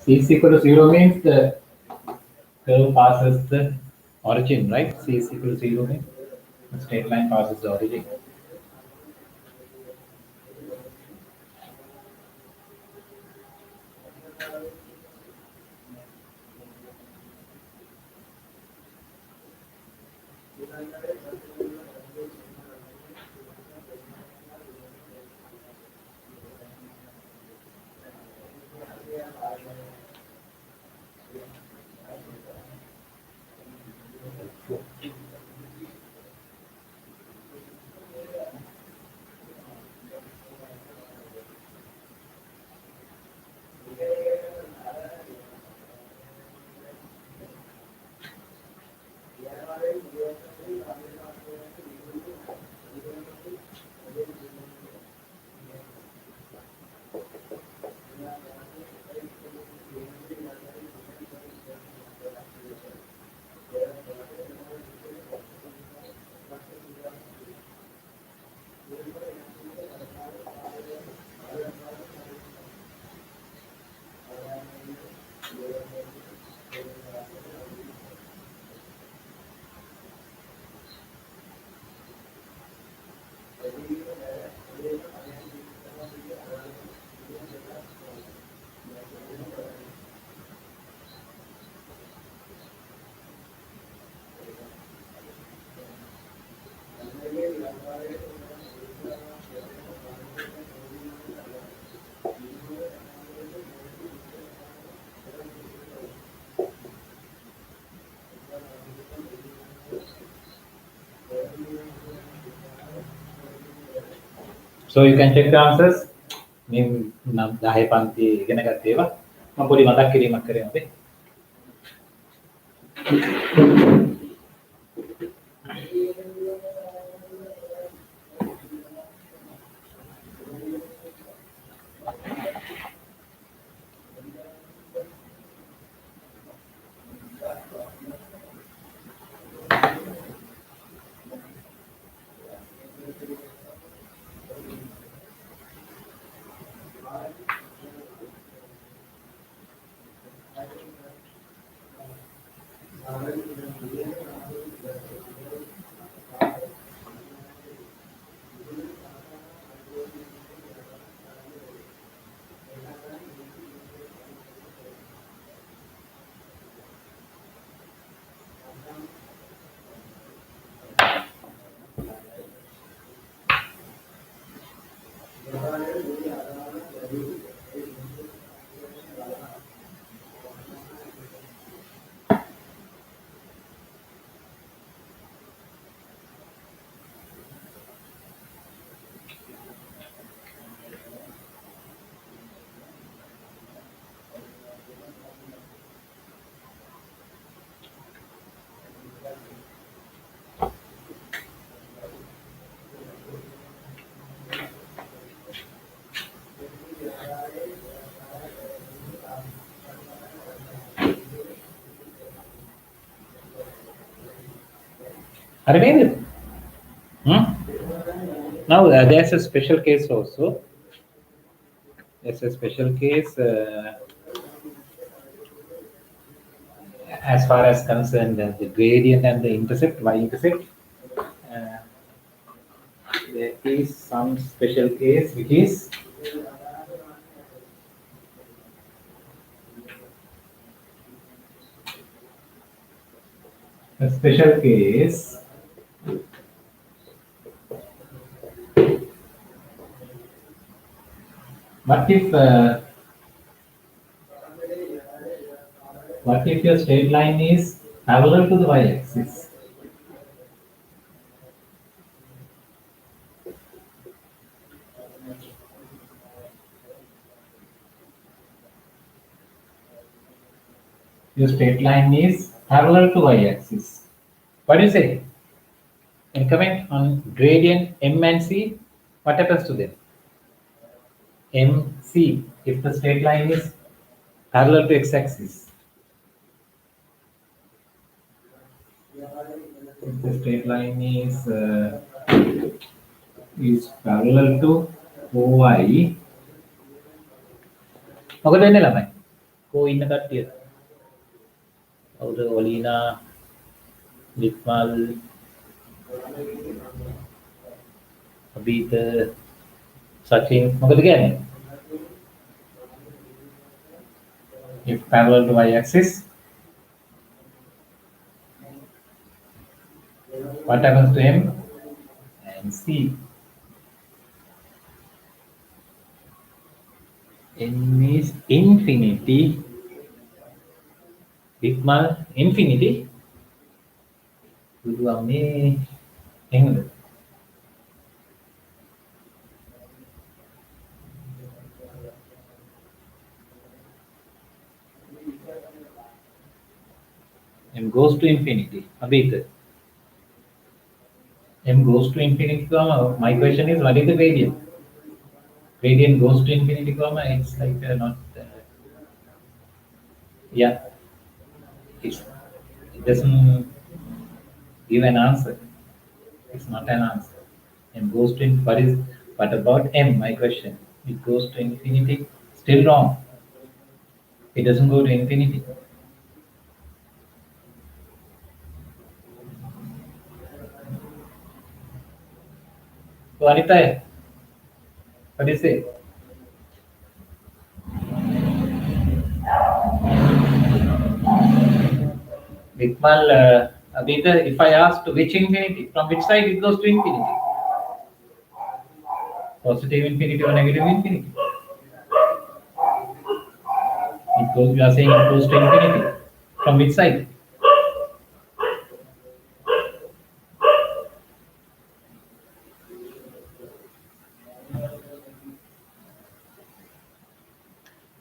C is equal to 0 means the curve passes the origin, right? C is equal to 0 means the straight line passes the origin. So you can check the answers. මේ නම් 10 පන්ති ඉගෙන ගත්ත ඒවා මම පොඩි මතක් කිරීමක් කරේ අපි. Arvind? Now there's a special case also. There's a special case as far as concerned the gradient and the intercept, y-intercept. There is some special case which is a special case what if your straight line is parallel to the y-axis? Your straight line is parallel to y-axis. What do you say? And comment on gradient M and C. What happens to them? MC, if the straight line is parallel to x-axis. If the straight line is parallel to OY. මොකද වෙන්නේ ළමයි? කෝ ඉන්න කට්ටිය? කවුද ඔලීනා, ලිප්මල්, අබීත, සචින් මොකද කියන්නේ? If parallel to y-axis, what happens to M and C? M is infinity. Sigma infinity. Dulu kami yang M goes to infinity. Abhi M goes to infinity. My question is, what is the gradient? Gradient goes to infinity, it's like not. Yeah, it doesn't give an answer. It's not an answer. M goes to infinity. What about M? My question. It goes to infinity. Still wrong. It doesn't go to infinity. So Anita, what do you say? Vikmal, Abhita, if I ask to which infinity, from which side it goes to infinity? Positive infinity or negative infinity? It goes, you are saying it goes to infinity. From which side?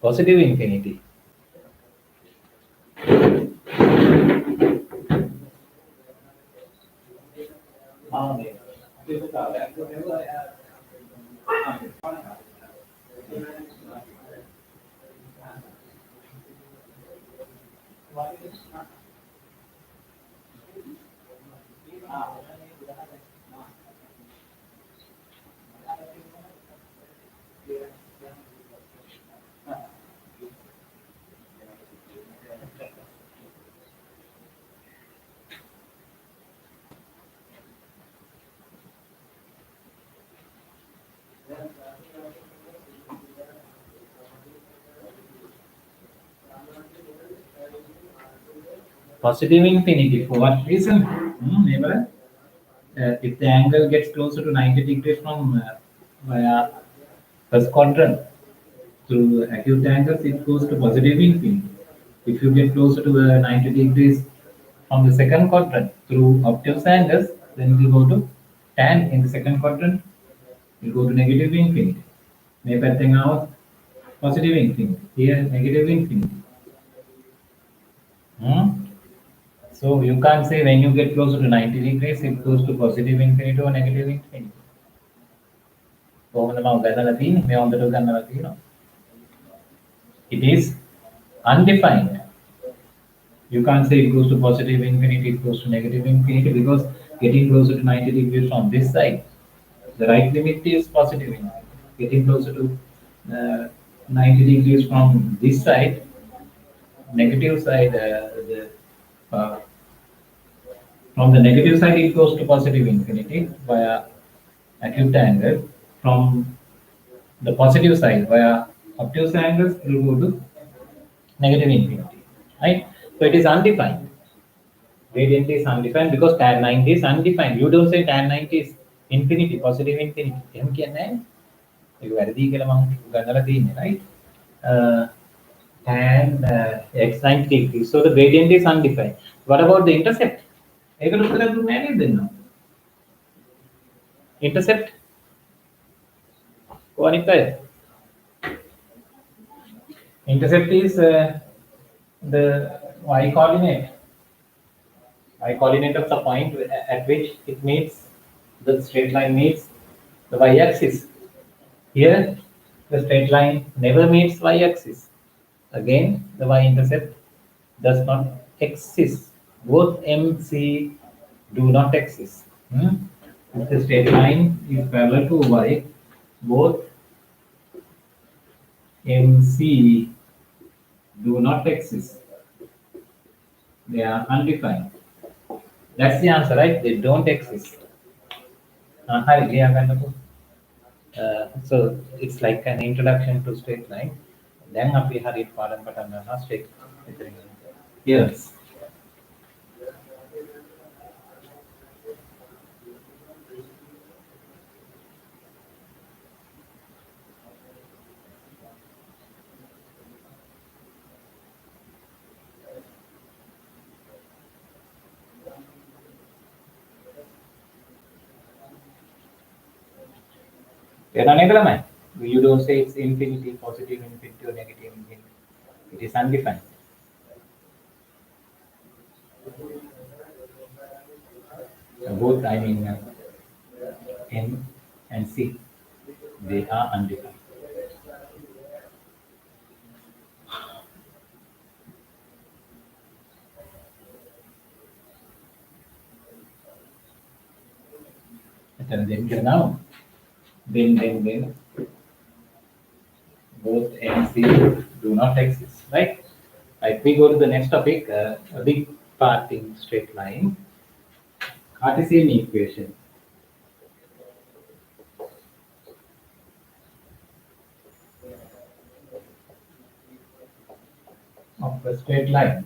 Positive infinity. Positive infinity. For what reason? Neighbor? If the angle gets closer to 90 degrees from via first quadrant through acute angles, it goes to positive infinity. If you get closer to 90 degrees from the second quadrant through obtuse angles, then it will go to tan in the second quadrant. It will go to negative infinity. Maybe now positive infinity. Here negative infinity. So you can't say when you get closer to 90 degrees, it goes to positive infinity or negative infinity. It is undefined. You can't say it goes to positive infinity, it goes to negative infinity, because Getting closer to 90 degrees from this side, the right limit is positive infinity. Getting closer to 90 degrees from this side, negative side, uh, from the negative side it goes to positive infinity via acute angle. From the positive side via obtuse angles it will go to negative infinity. Right? So it is undefined. Gradient is undefined because tan 90 is undefined. You don't say tan 90 is infinity, positive infinity. එහෙම කියන්නේ නැහැ. ඒක වැරදි කියලා මම ගන්නලා තියෙන්නේ, right? Uh, tan x 90 degrees. So the gradient is undefined. What about the intercept? ඒකට උත්තර දුන්නේ නැහැ නේද දෙන්නා? Intercept කොහොනිත් අය? Intercept is the y coordinate. Y coordinate of the point at which it meets, the straight line meets the y axis. Here the straight line never meets y axis. Again the y intercept does not exist. Both MC do not exist. If the straight line is parallel to y, both MC do not exist. They are undefined. That's the answer, right? They don't exist. So it's like an introduction to straight line. Then we have it padan patan straight. Yes. You don't say it's infinity, positive infinity, or negative infinity. It is undefined. Both, I mean, N and C, they are undefined. Now, then both A and C do not exist, right? Right. We go to the next topic, a big part in straight line, Cartesian equation. Of the straight line.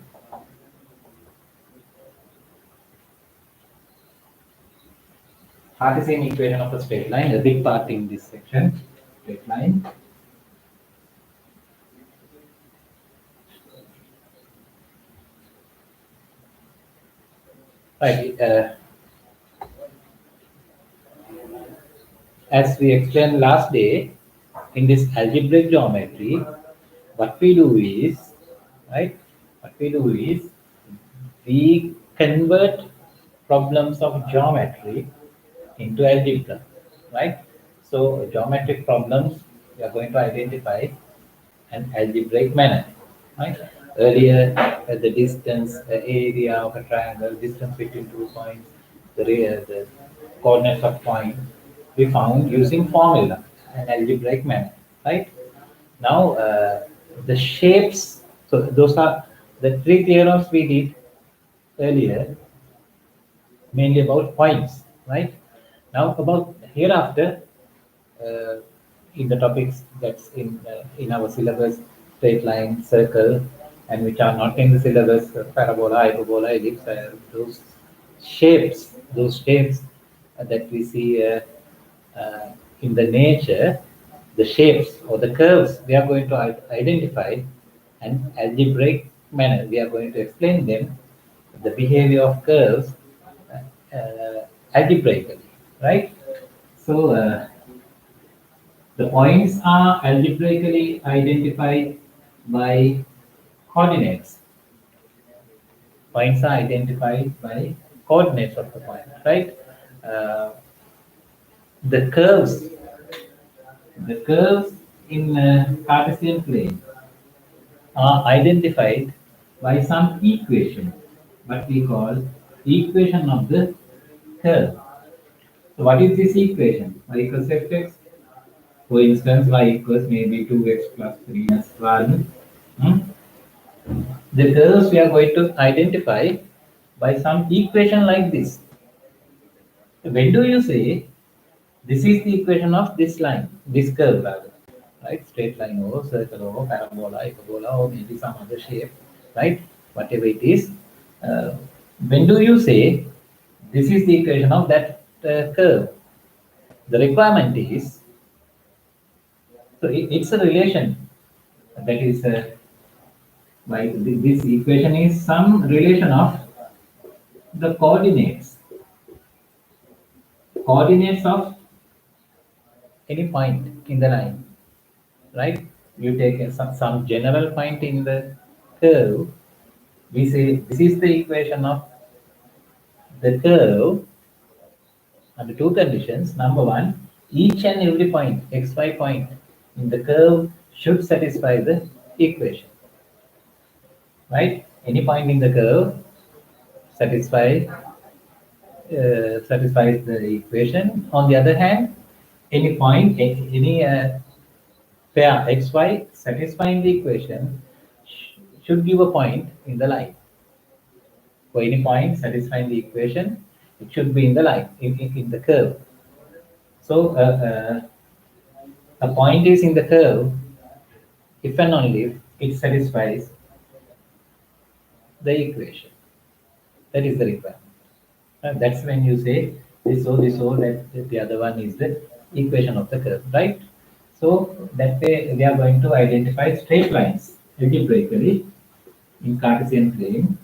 Cartesian equation of a straight line, a big part in this section, straight line. Right. As we explained last day, in this algebraic geometry, what we do is, right? What we do is, we convert problems of geometry into algebra, right? So geometric problems we are going to identify an algebraic manner, right? Earlier, the distance, the area of a triangle, distance between 2 points, the coordinates of point, we found using formula, an algebraic manner, right? Now, the shapes, so those are the 3 theorems we did earlier, mainly about points, right? Now, about hereafter, in the topics that's in our syllabus, straight line, circle, and which are not in the syllabus, parabola, hyperbola, ellipse, those shapes that we see in the nature, the shapes or the curves, we are going to identify an algebraic manner. We are going to explain them, the behavior of curves, algebraically, right? So the points are algebraically identified by coordinates. Points are identified by coordinates of the point, right? The curves in Cartesian plane are identified by some equation, what we call equation of the curve. So what is this equation? Y equals fx. For instance, y equals maybe 2x plus 3 minus 1. Hmm? The curves we are going to identify by some equation like this. When do you say this is the equation of this line, this curve rather, right? Straight line or circle or parabola, hyperbola, or maybe some other shape, right? Whatever it is. Uh, when do you say this is the equation of that curve? The requirement is, so it's a relation that is by this equation is some relation of the coordinates of any point in the line, right? You take some general point in the curve. We say this is the equation of the curve under two conditions. Number one, each and every point, xy point in the curve should satisfy the equation, right? Any point in the curve satisfies the equation. On the other hand, any point, any pair xy satisfying the equation should give a point in the line. For any point satisfying the equation, it should be in the line, in the curve. So a point is in the curve if and only if it satisfies the equation. That is the requirement. That's when you say this O, that the other one is the equation of the curve, right? So that way we are going to identify straight lines algebraically in Cartesian plane.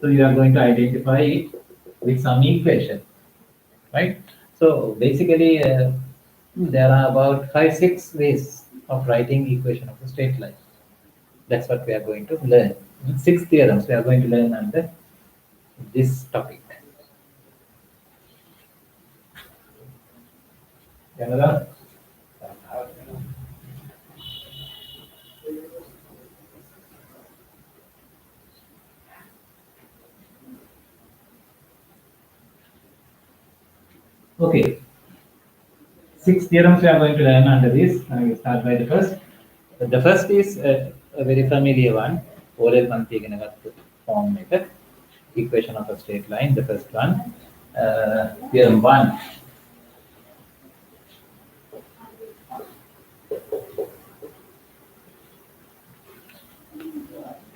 So you are going to identify it with some equation, right? So basically there are about 5-6 ways of writing equation of a straight line. That's what we are going to learn. 6 theorems we are going to learn under this topic. Canada? Okay. 6 theorems we are going to learn under this. I will start by the first. The first is a very familiar one. Form method. Equation of a straight line. The first one. Theorem 1.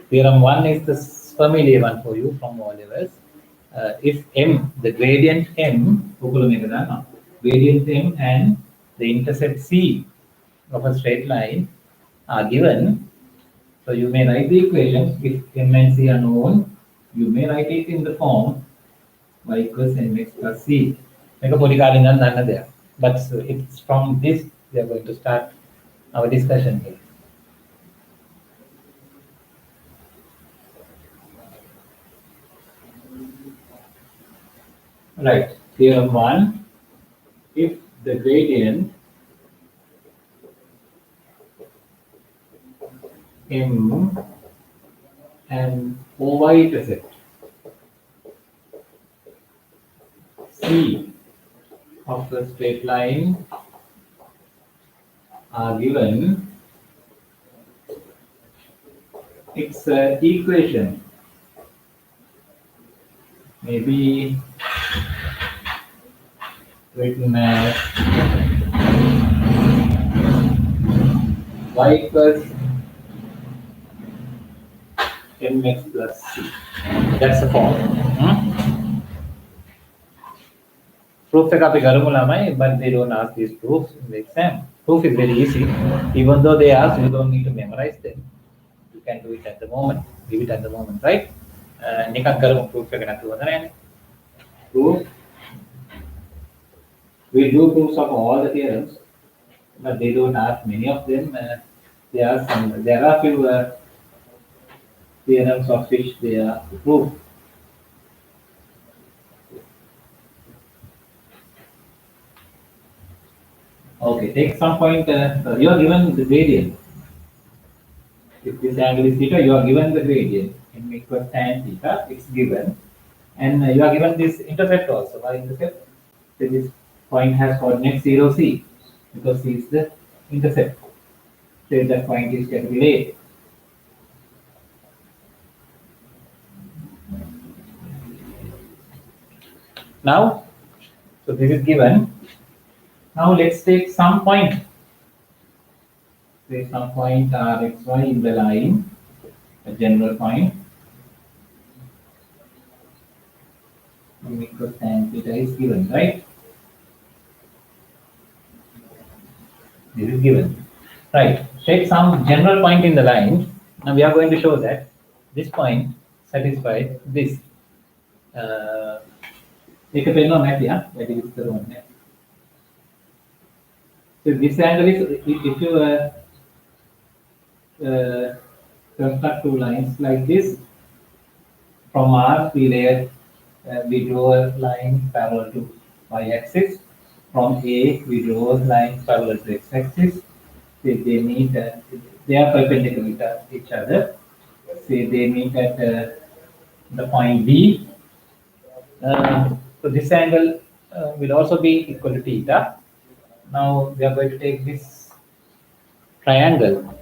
Theorem 1 is the familiar one for you from all levels. If m, the gradient m, gradient m and the intercept c of a straight line are given, so you may write the equation. If m and c are known, you may write it in the form y equals mx plus c. But it's from this we are going to start our discussion here. Right, theorem 1, if the gradient m and OY intercept C of the straight line are given, its equation may be written as y equals mx plus c. That's the form. Proof but they don't ask these proofs in the exam. Proof is very easy. Even though they ask, you don't need to memorize them. You can do it at the moment. Give it at the moment, right? Proof. We do proofs of all the theorems, but they don't ask many of them. There are few theorems of which they are proof. Okay, take some point. You are given the gradient. If this angle is theta, you are given the gradient. M equals tan theta, it's given. And you are given this intercept also. Y intercept So this point has coordinate 0, C, because C is the intercept. So that point is capital A. Now, so this is given. Now let's take some point. Say some point R, X, Y in the line, a general point. Because tan theta is given, right? This is given. Right. Take some general point in the line. Now we are going to show that this point satisfies this. Take a pen on that, yeah? That is the one. Yeah. So this angle is, if you construct two lines like this, from R we draw a line parallel to y-axis. From A we draw a line parallel to x-axis. They meet they are perpendicular to each other. Say they meet at the point B. So this angle will also be equal to theta. Now we are going to take this triangle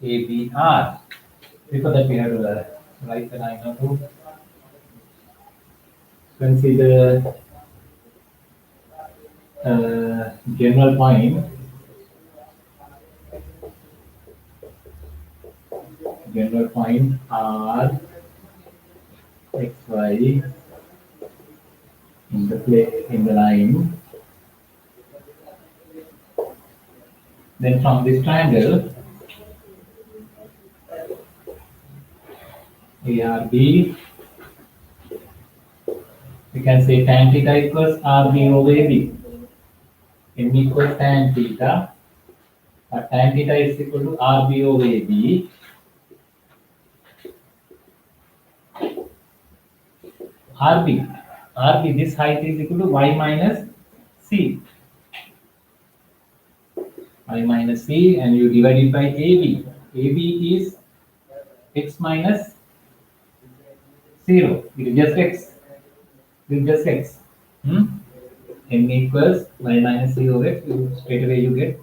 ABR. Before that we have to write the line of to consider general point. General point R X Y in the line. Then from this triangle ARB, we can say tan theta equals RB over AB. M equals tan theta, but tan theta is equal to RB over AB. RB, this height is equal to y minus c. Y minus c, and you divide it by AB. AB is x minus 0. It is just x. It is just x. M equals y minus c over x. Straight away you get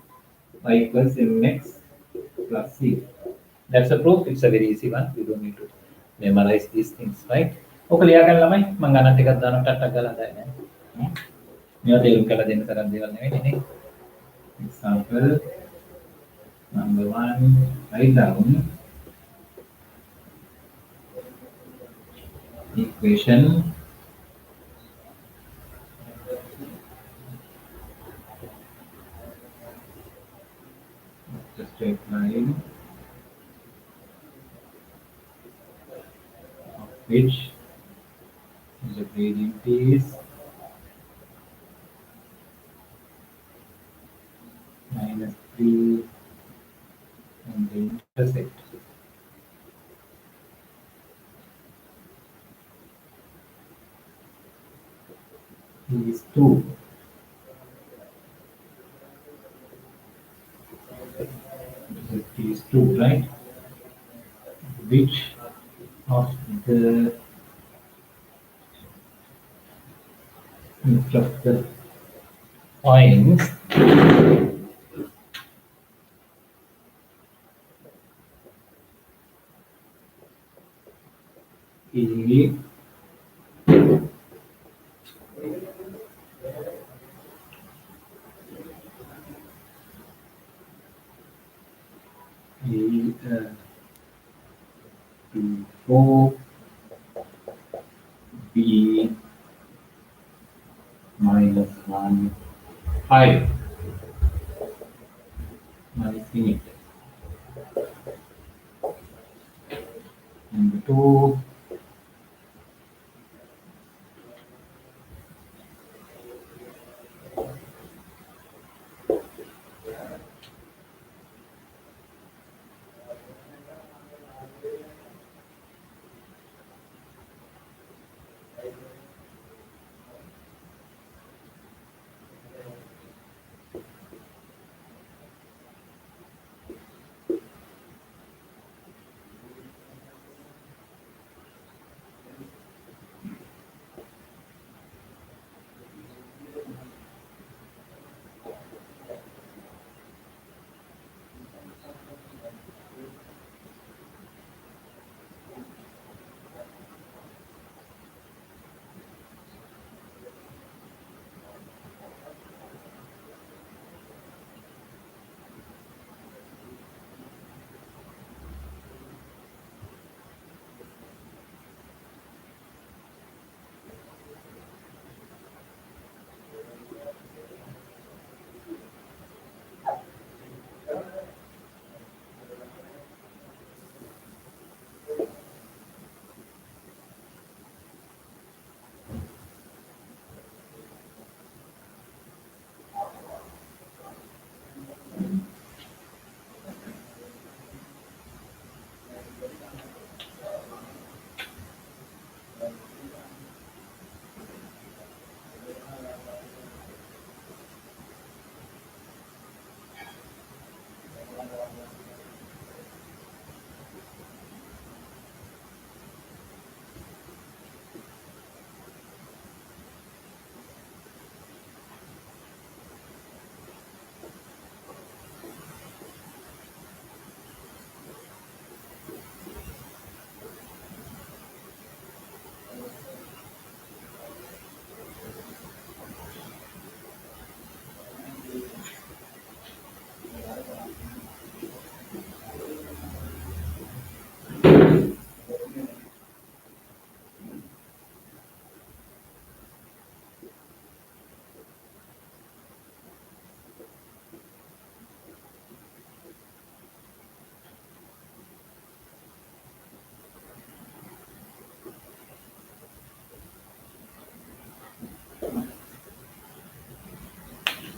y equals mx plus c. That's a proof. It's a very easy one. You don't need to memorize these things, right? Okay, liya kan lamay mangana tikat dano tatagala tayo. Niyo tayong kala din sa radyo ni. Example number 1. Write down equation the straight line of which the gradient is minus 3 and the intercept is 2. Intercept is 2, right? Which of the points is to 4 B minus 1 5 minus limit and 2 5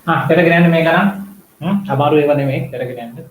Telegram may kara. Abaru ever make Telegram.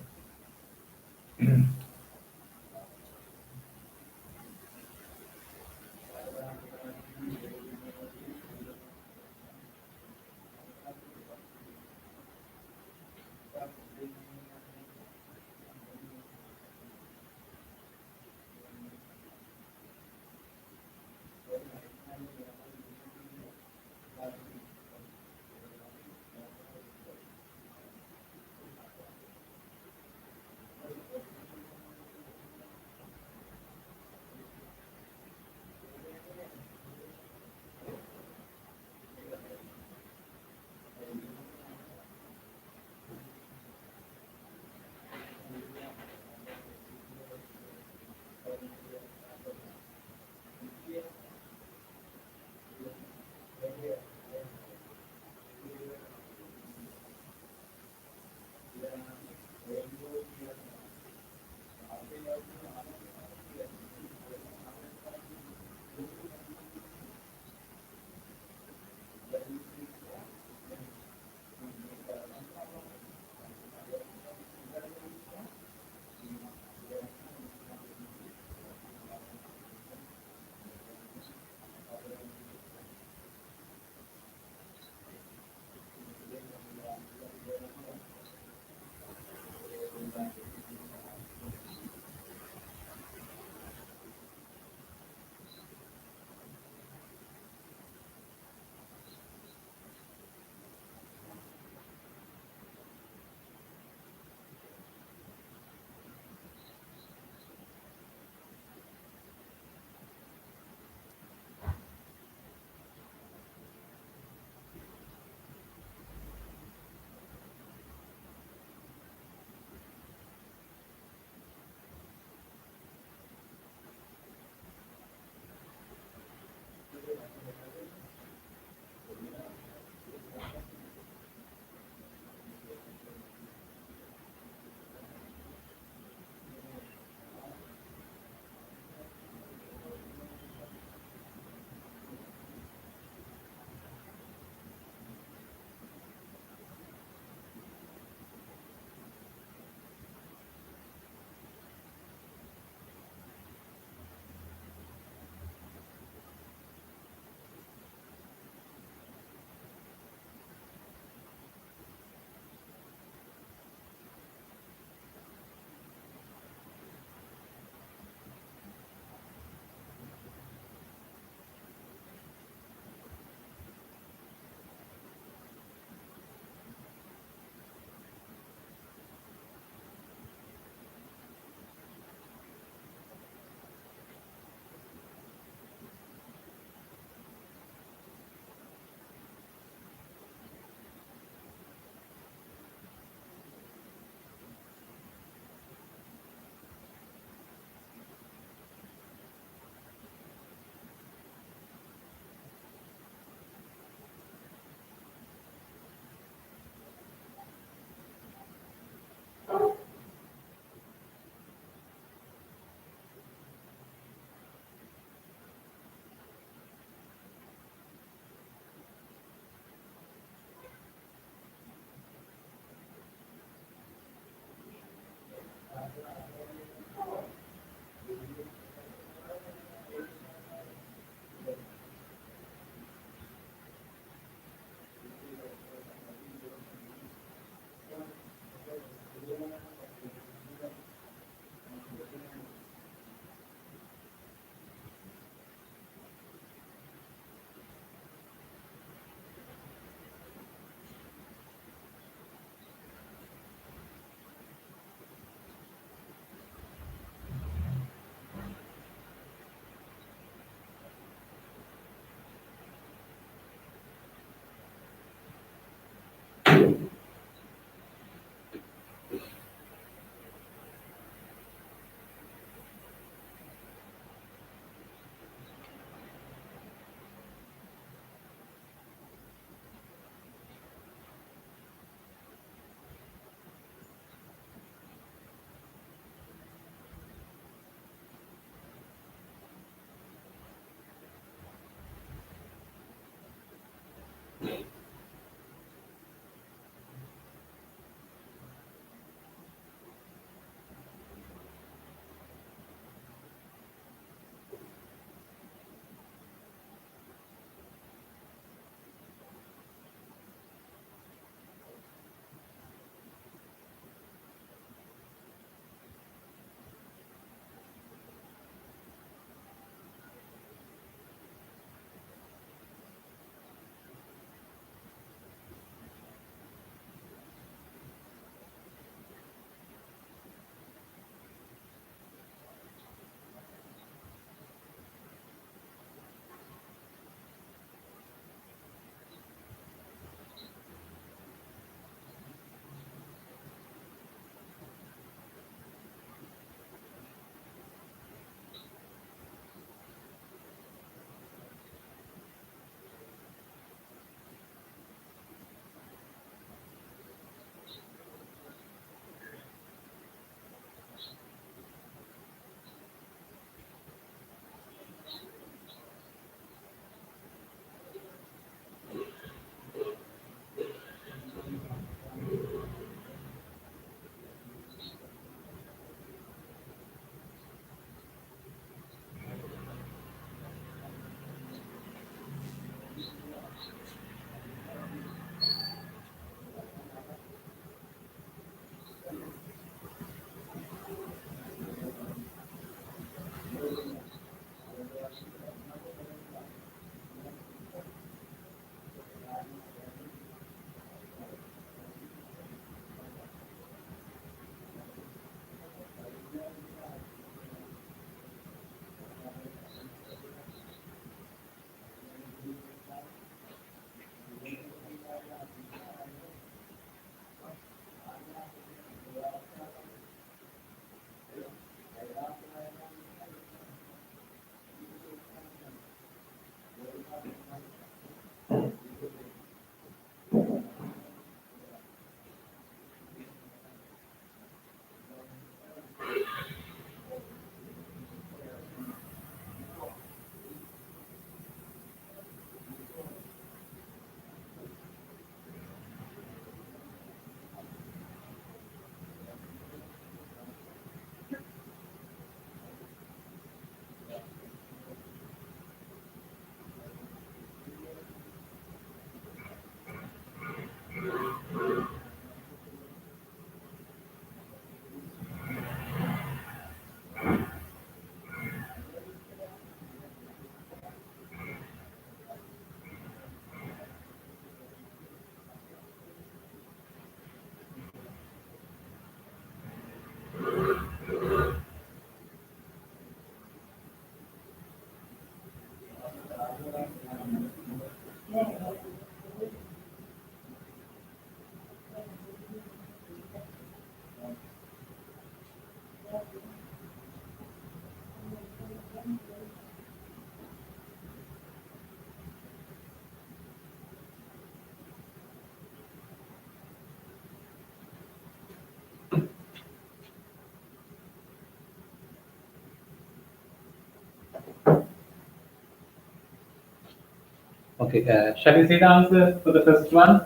Okay, shall we see the answer for the first one?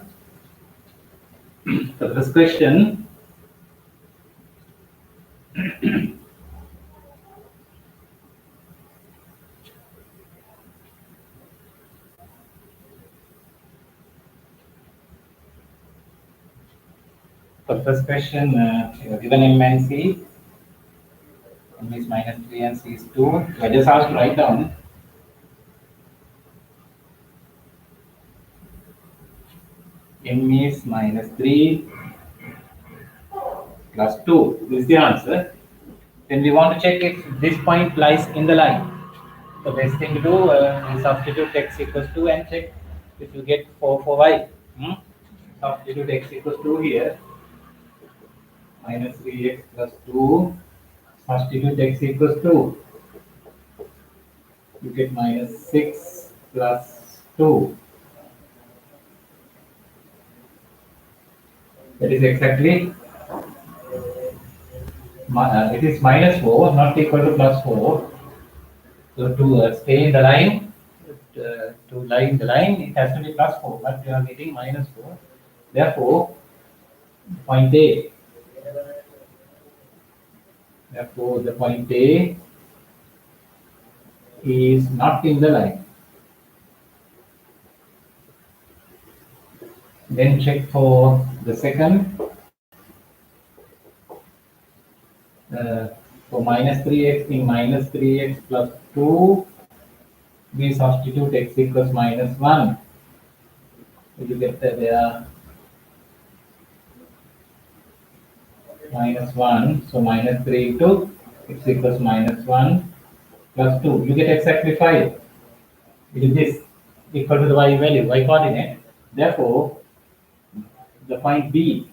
The first question. For the first question, you are given M and C. M is minus 3 and C is 2. I just asked to write down. M is minus 3 plus 2. This is the answer. Then we want to check if this point lies in the line. So best thing to do is substitute x equals 2 and check if you get 4 for y. Substitute x equals 2 here. Minus 3x plus 2. Substitute x equals 2. You get minus 6 plus 2. That is exactly, it is minus 4, not equal to plus 4. So to stay in the line, to lie in the line, it has to be plus 4, but you are getting minus 4. Therefore, point A. Therefore, the point A is not in the line. Then check for the second. For minus 3x in minus 3x plus 2, we substitute x equals minus 1. So you get that there minus 1. So minus 3 into x equals minus 1 plus 2. You get exactly 5. It is this equal to the y value, y coordinate. Therefore, the point B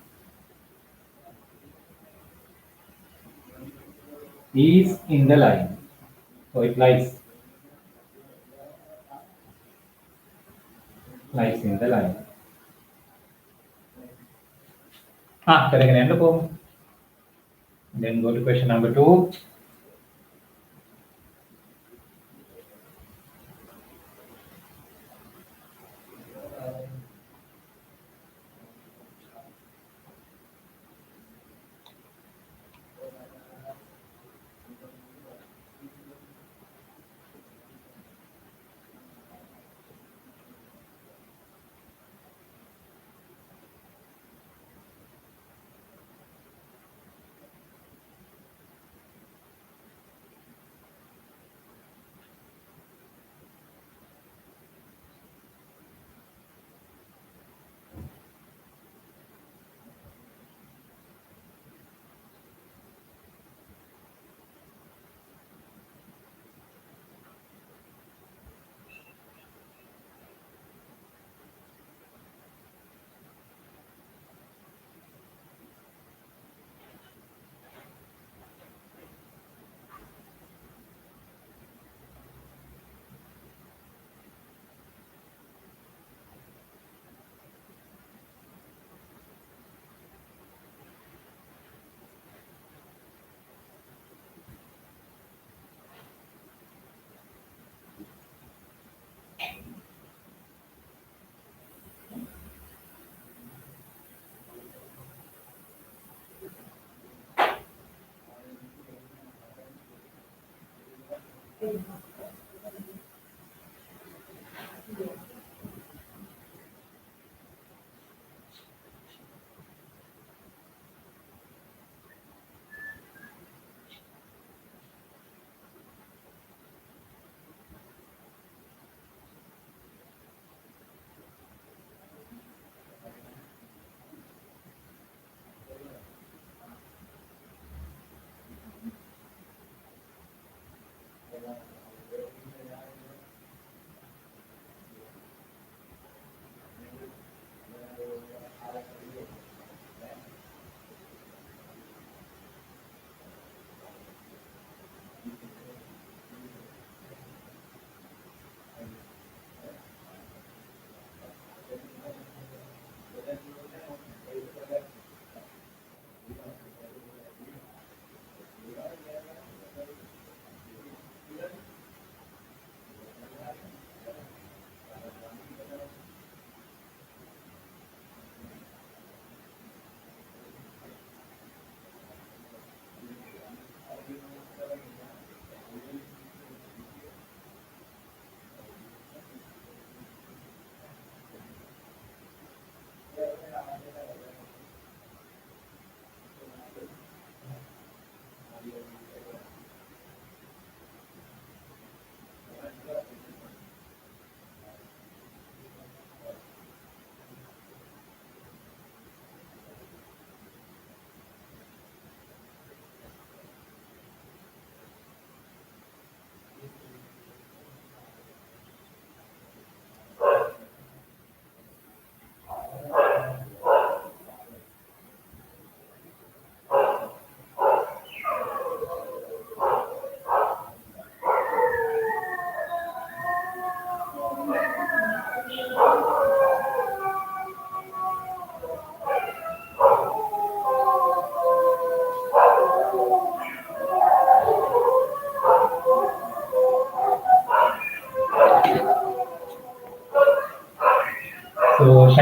is in the line. So it lies in the line. Correct. Then go to question number 2.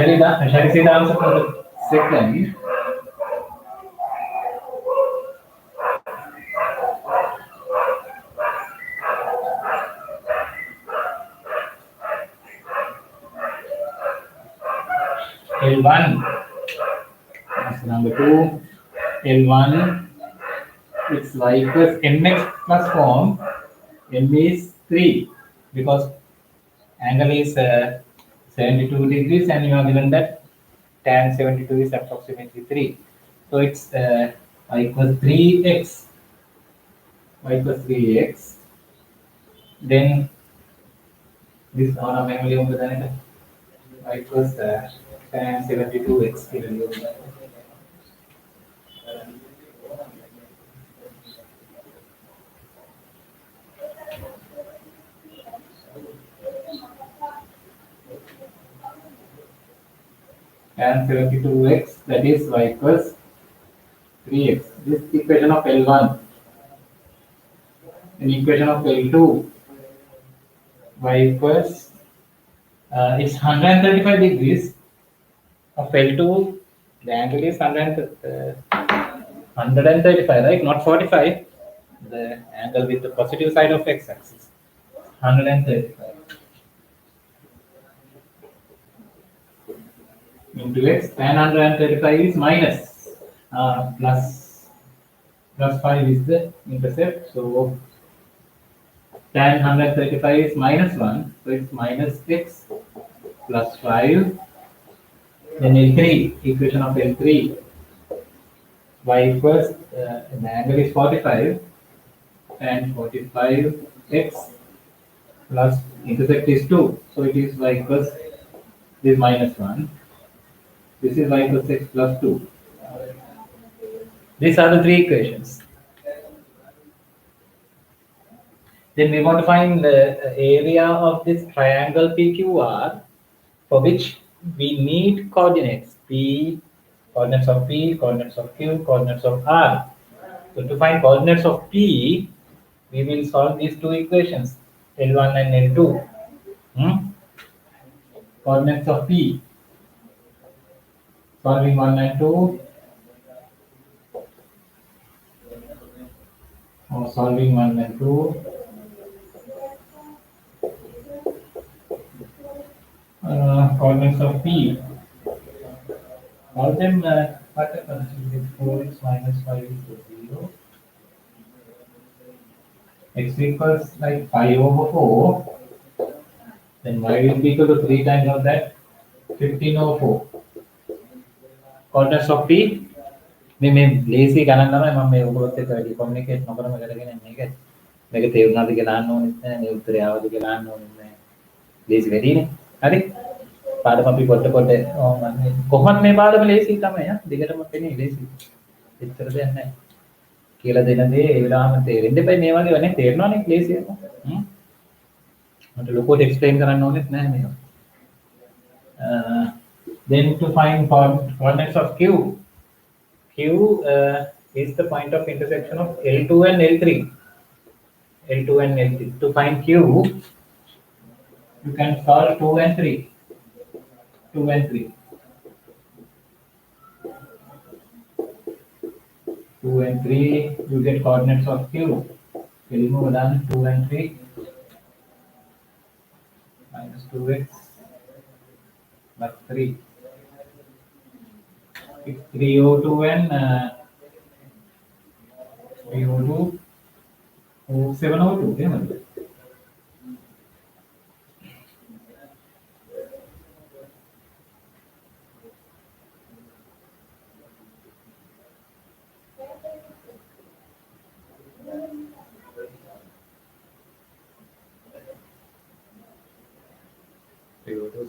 shall we see the answer for the second? L1. Answer number 2. L1. It's y equals mx plus form. M is 3 because angle is 72 degrees and you are given that tan 72 is approximately 3. So it's y equals 3x. Y equals 3x. Then this one memory over there. Y equals tan 72x. Tan 72x, that is y equals 3x. This is the equation of L1. In equation of L2, y equals it's 135 degrees of L2. The angle is 135, right? Not 45. The angle with the positive side of x-axis. 135 into x. Tan 135 is minus plus 5 is the intercept. So tan 135 is minus 1. So it's minus x plus 5. Then L3, equation of L3. Y equals the angle is 45 and 45x plus intercept is 2. So it is y equals this minus 1. This is y equals x plus 2. These are the three equations. Then we want to find the area of this triangle PQR for which we need coordinates. P, coordinates of P, coordinates of Q, coordinates of R. So to find coordinates of P, we will solve these two equations, L1 and L2. Coordinates of P, solving 1 and 2, or solving 1 and 2. Coordinates of P, all them what happens with 4x minus 5 equals 0. X equals like 5 over 4. Then y will be equal to 3 times of that, 15 over 4. Coordinates of P. මේ ලේසි ගණන් තමයි මම මේ ඔයගොල්ලොත් එක්ක වැඩි communicate නොකරම කරගෙන යන්නේ. මේක තේරුණාද කියලා අහන්න ඕනෙත් නැහැ. මේ උත්තරය ආවද කියලා අහන්න ඕනෙත් නැහැ. ලේසි වැඩිනේ. හරි? පාඩම අපි පොඩ මම කොහොමද මේ පාඩම ලේසි තමයි ආ. දිගටම පෙනේ ලේසි. විතර දෙයක් නැහැ. කියලා දෙන දේ ඒ වෙලාවම තේරෙන්න එපා මේ වගේ වනේ තේරෙනවනේ ලේසි එක. මට ලොකෝට එක්ස්ප්ලেইন කරන්න ඕනෙත් නැහැ මේක. Then to find coordinates of Q. Q is the point of intersection of L2 and L3. L2 and L3. To find Q, you can solve 2 and 3. 2 and 3. 2 and 3, you get coordinates of Q. Remove down 2 and 3. Minus 2x plus 3. 302 and 302 702 ఏమండి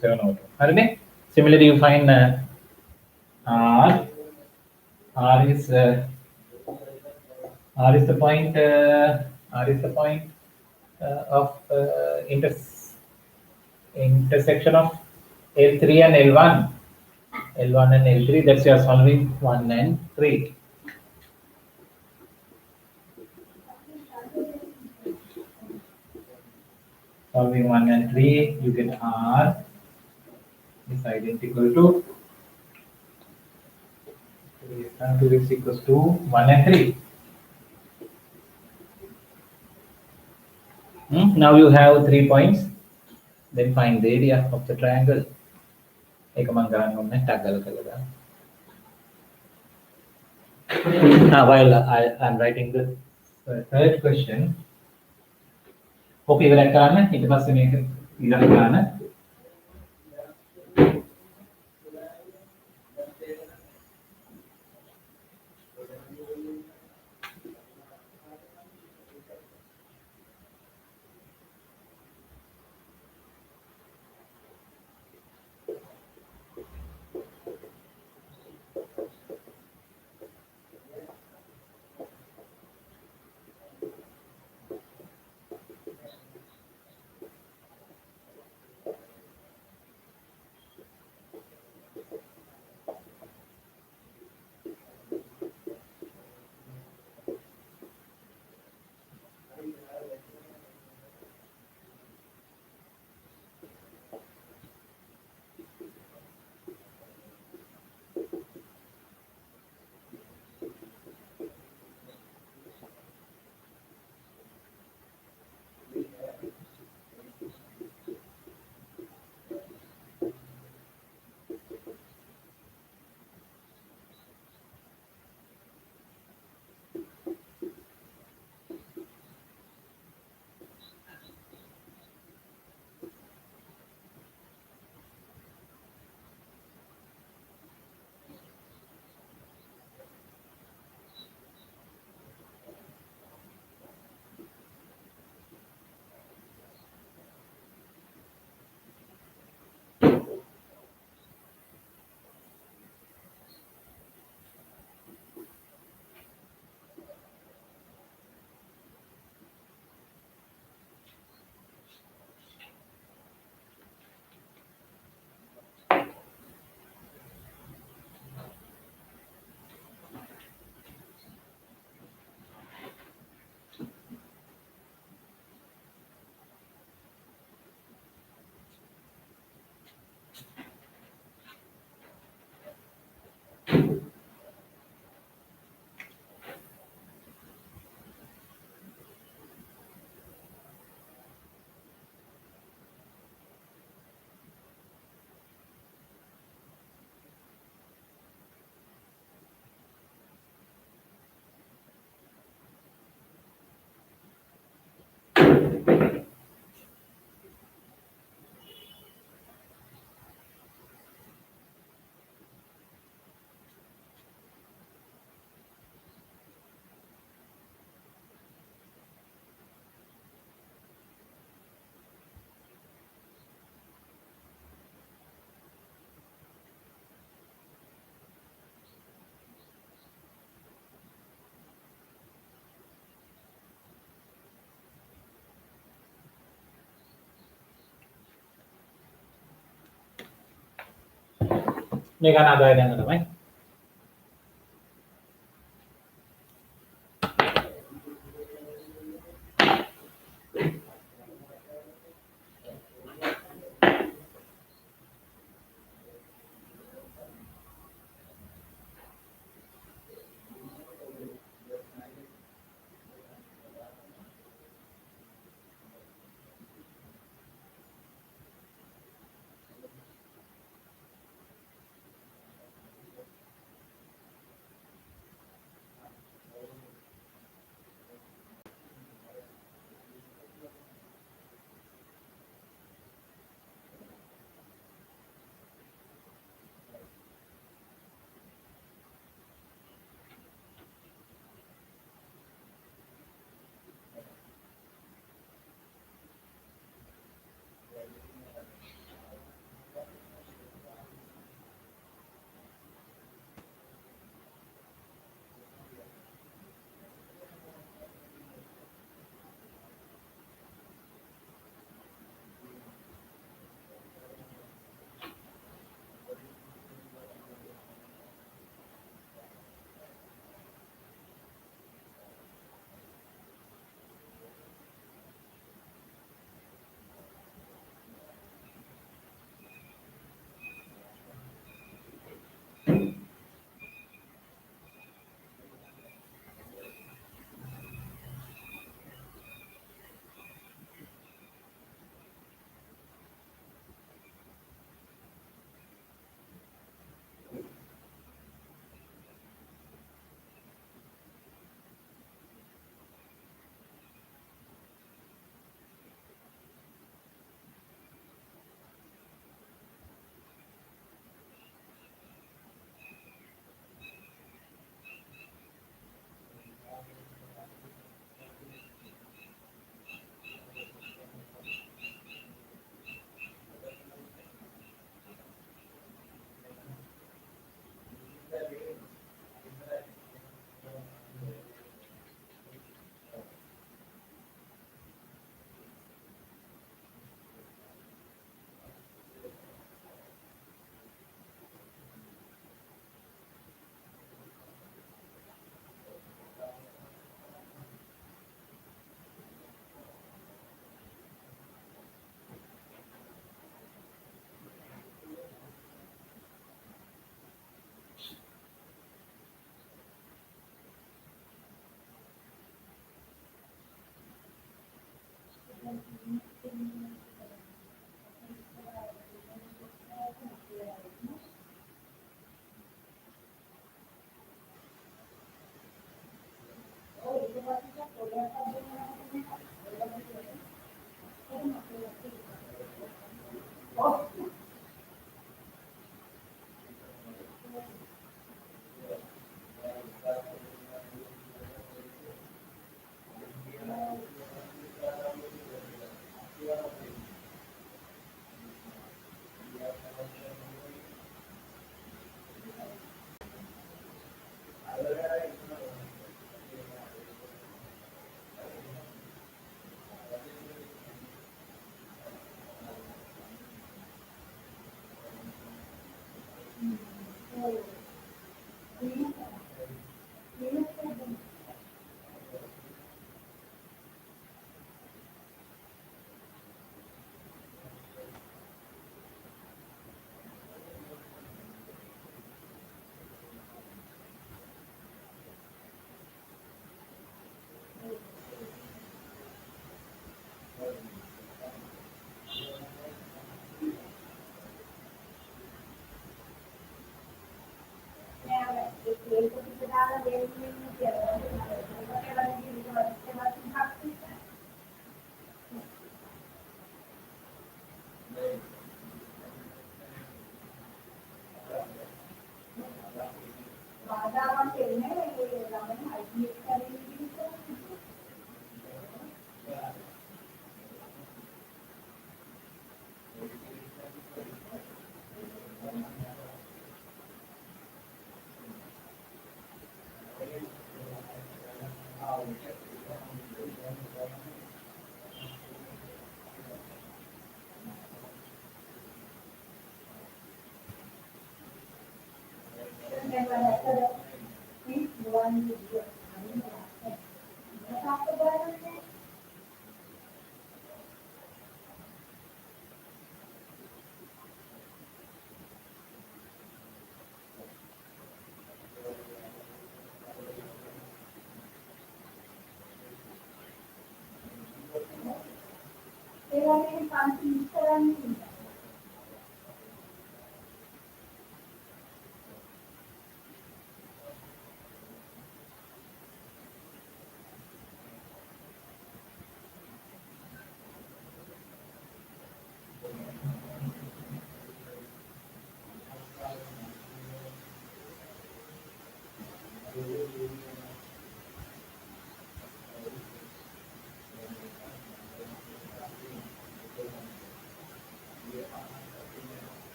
702. Hariné? Similarly, you find R. R is the point. R is the point of intersection of L3 and L1. L1 and L3. That's you are solving 1 and 3. Solving 1 and 3, you get R. is identical to 3 and 2 is equals to 1 and 3. Now you have 3 points. Then find the area of the triangle. While I'm writing the third question, okay, ඉවරයක් කරන්න. ඊට පස්සේ මේක ඊළඟ කරන්න. මේක අනාදාය ගන්න තමයි.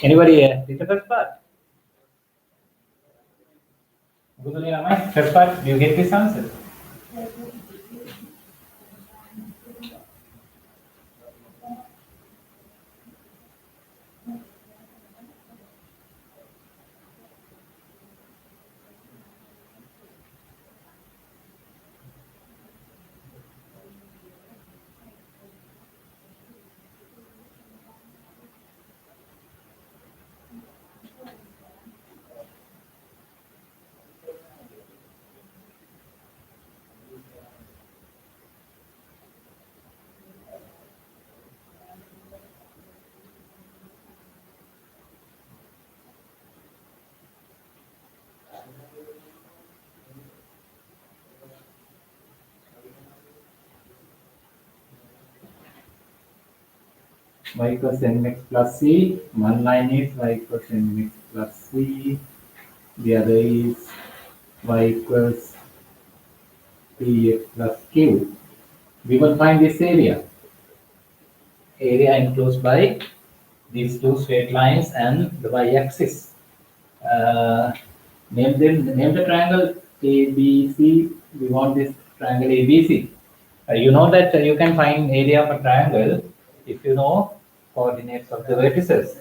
Anybody did the first part? First part, do you get this answer? Y equals mx plus c. One line is y equals mx plus c. The other is y equals px plus q. We will find this area. Area enclosed by these two straight lines and the y-axis. Name the triangle ABC. We want this triangle ABC. You know that you can find area of a triangle if you know coordinates of the vertices.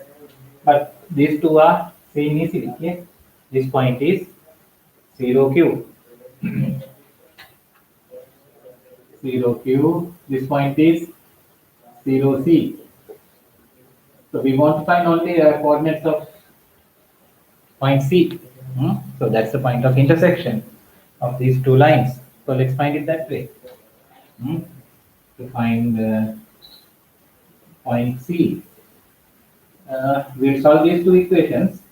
But these two are seen easily. Okay? This point is 0q. 0q. This point is 0c. So we want to find only coordinates of point C. So that's the point of intersection of these two lines. So let's find it that way. To find point C. We'll solve these two equations.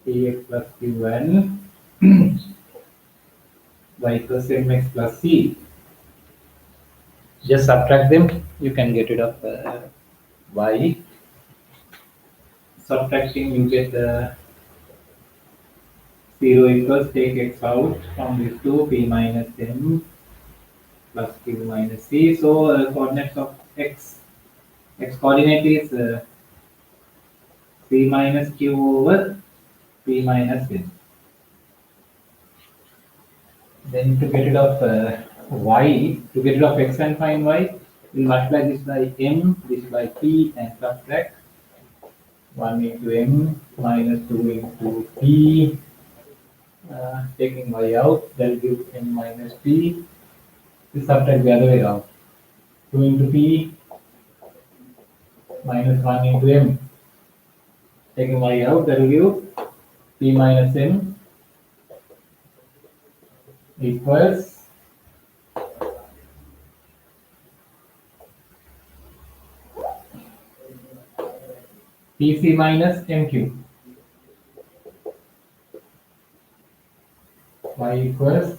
Px plus qn y equals mx plus c. Just subtract them. You can get rid of y. Subtracting, you get 0 equals, take x out from these two, p minus m plus q minus c. So coordinates of x coordinate is p minus q over p minus n. Then to get rid of y, to get rid of x and find y, we'll multiply this by m, this by p, and subtract 1 into m minus 2 into p. Taking y out, that will give m minus p. This subtract the other way around. 2 into p minus 1 into m. Taking y out, that will give p minus m equals pc minus mq. Y equals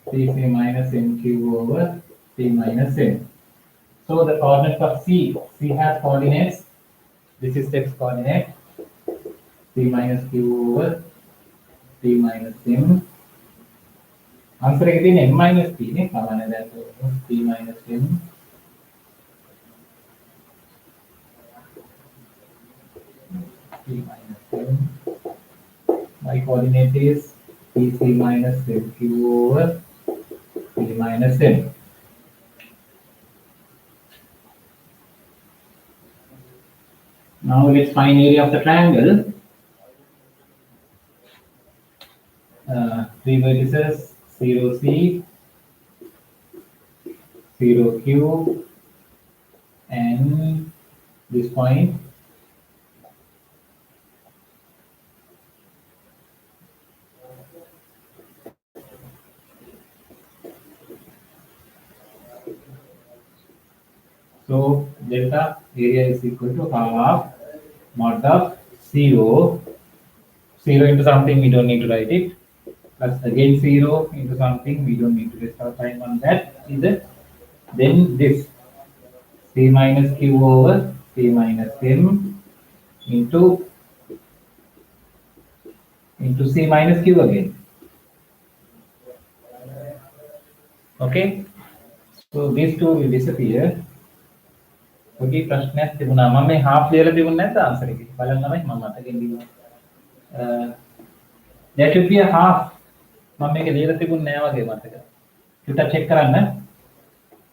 pc minus mq over p minus m. So the coordinates of C has coordinates. This is x coordinate. P minus q over p minus m. Answer again m minus p. P minus m. P minus m. My coordinate is pc minus mq over p minus m. Now let's find area of the triangle. Three vertices, 0c, 0q, and this point. So delta area is equal to half mod of 0 into something, we don't need to write it, plus again 0 into something, we don't need to waste our time on that either. Then this c minus q over c minus m into c minus q again. Okay, so these two will disappear. පොඩි ප්‍රශ්නයක් තිබුණා. මම මේ half ලියලා තිබුණ නැද්ද answer එකේ? බලන්න තමයි මම අතකින් ලියුවා. there should be a half. මම මේක ලියලා තිබුණ නෑ වගේ මතක. චුට්ටක් check කරන්න.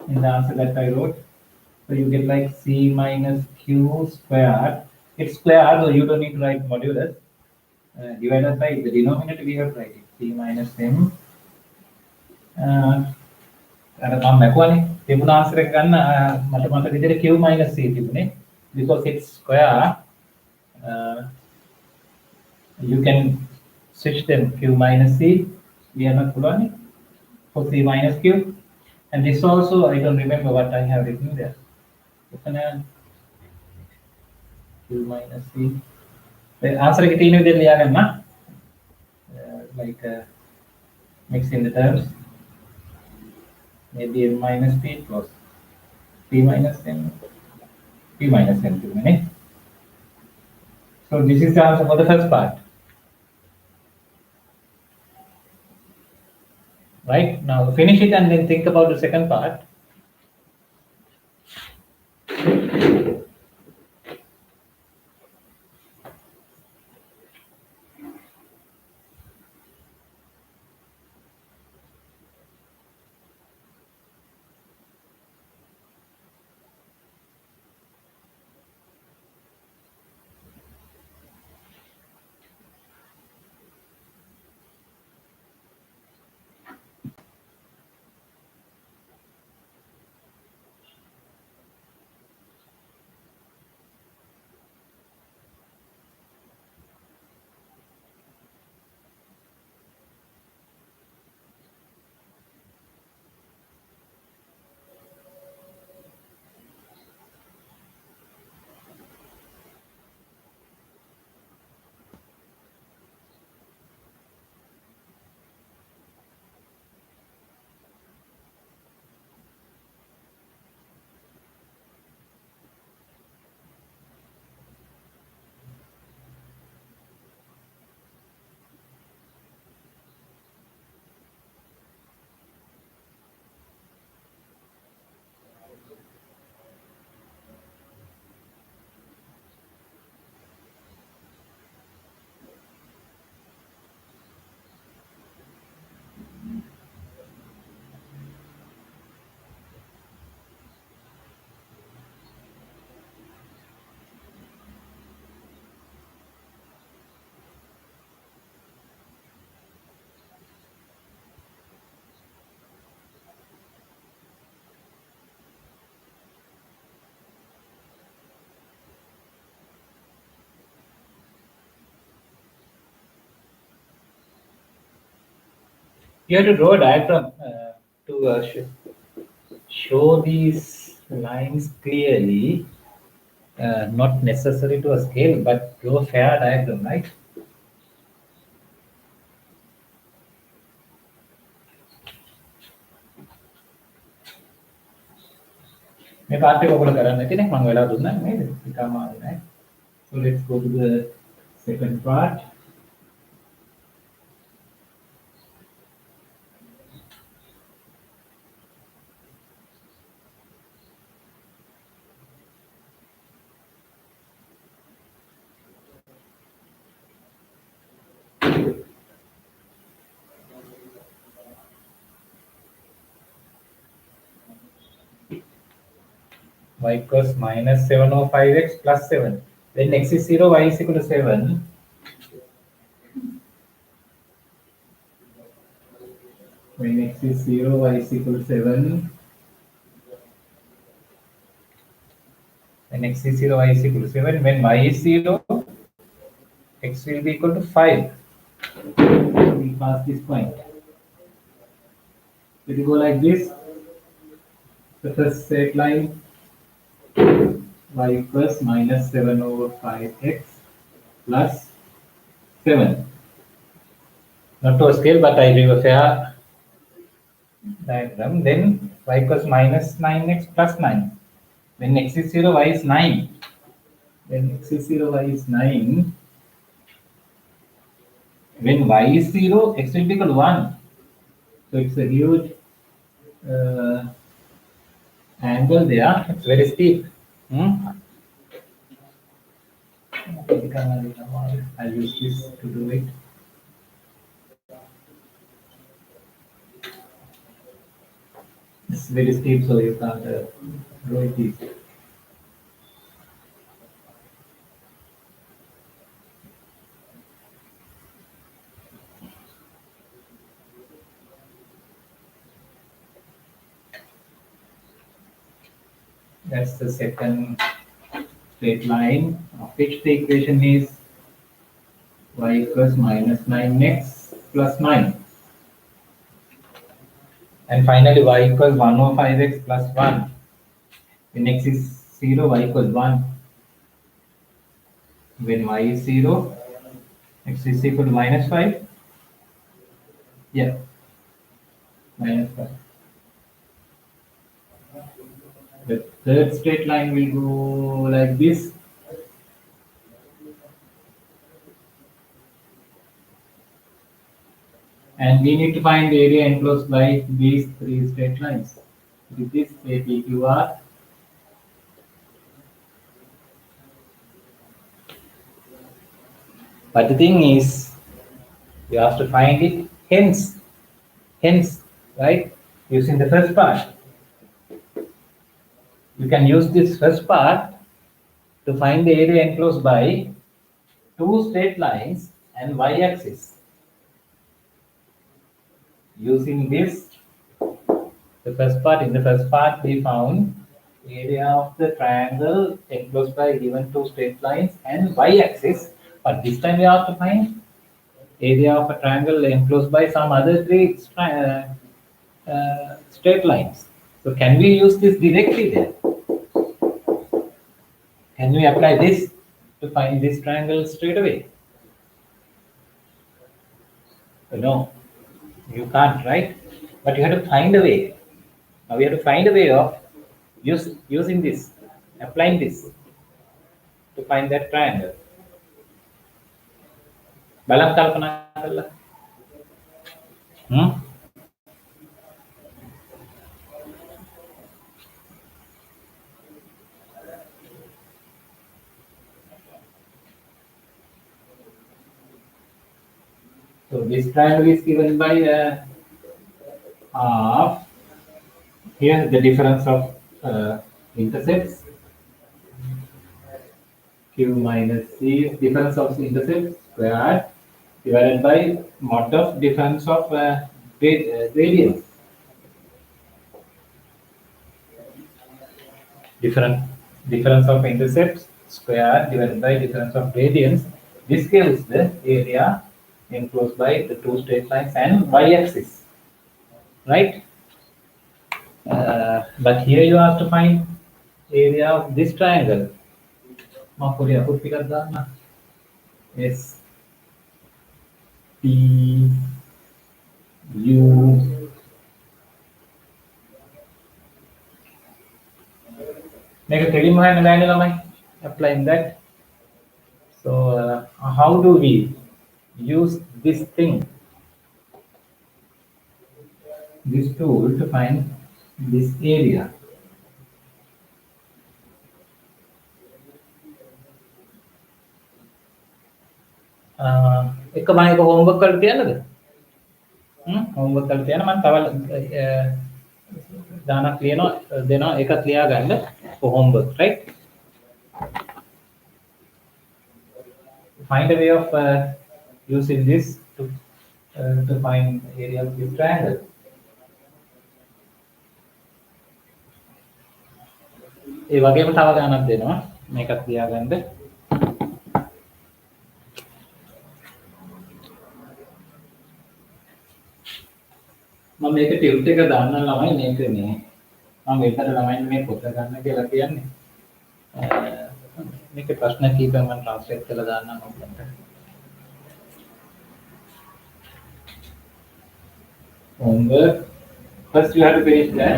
In the answer that I wrote. So you get like c minus q squared. It's square, so you don't need to write modulus. Divided by the denominator, we have to write it. c minus m. අර මම මැකුවානේ. තිබුණ answer එක ගන්න මට මතක විදිහට q minus c තිබුණේ. Because it's square, you can switch them q minus c. ලියන්න පුළුවන් for c minus q. And this also, I don't remember what I have written there. Q minus c. The answer is तीन विधि लिया करना, like mixing the terms. Maybe m minus p plus p minus n, p minus n to many. So this is the answer for the first part. Right, now finish it and then think about the second part. You have to draw a diagram to show these lines clearly. Not necessary to a scale, but draw a fair diagram, right? මේ part එක ඔයගොල්ලෝ කරන්න ඇතිනේ මම වෙලා දුන්නා නේද? ඊටම ආවේ. So let's go to the second part. Y equals minus 705x plus 7. When x is 0, y is equal to 7. When x is 0, y is equal to 7. When x is 0, y is equal to 7. When y is 0, x will be equal to 5. We pass this point. If you go like this, the first straight line, y equals minus 7 over 5x plus 7. Not to a scale, but I leave a fair diagram. Then y equals minus 9x plus 9. When x is 0, y is 9. When x is 0, y is 9. When y is 0, x will be equal to 1. So it's a huge angle there. It's very steep. I'll use this to do it. It's very steep, so you can't do it easy. That's the second straight line, of which the equation is y equals minus 9x plus 9. And finally, y equals 1 over 5x plus 1. When x is 0, y equals 1. When y is 0, x is equal to minus 5. Yeah, minus 5. The third straight line will go like this. And we need to find the area enclosed by these three straight lines. With this, say PQR. But the thing is, you have to find it hence, right? Using the first part. You can use this first part to find the area enclosed by two straight lines and y-axis. Using this, in the first part we found area of the triangle enclosed by given two straight lines and y-axis. But this time we have to find area of a triangle enclosed by some other three straight lines. So can we use this directly there? Can we apply this to find this triangle straight away? No, you can't, right? But you have to find a way. Now we have to find a way of using this, applying this to find that triangle. බලන්න කල්පනා කරලා. So this triangle is given by half. Here the difference of intercepts. Q minus C, difference of intercepts squared divided by mod of difference of gradients. Difference of intercepts squared divided by difference of gradients. This gives the area enclosed by the two straight lines and y-axis, right? But here you have to find area of this triangle. S P U make a teddy man and applying that. So how do we use this tool to find this area? එක මම එක homework කරලා තියන්නද? homework කරලා තියන්න මම තව දානක් දෙනවා එකක් ලියා ගන්න for homework, right? Find a way of using this to find area of this triangle. ඒ වගේම තව ගානක් දෙනවා මේකත් ලියා ගන්න. මම මේක ටියුට් එක දාන්න ළමයි මේක නේ මම ඒකට ළමයි මේ පොත ගන්න කියලා කියන්නේ මේක ප්‍රශ්න කීපයක් මම ට්‍රාන්ස්ලේට් කරලා දාන්නම් ඔයගලන්ට. Homework. First you have to finish that.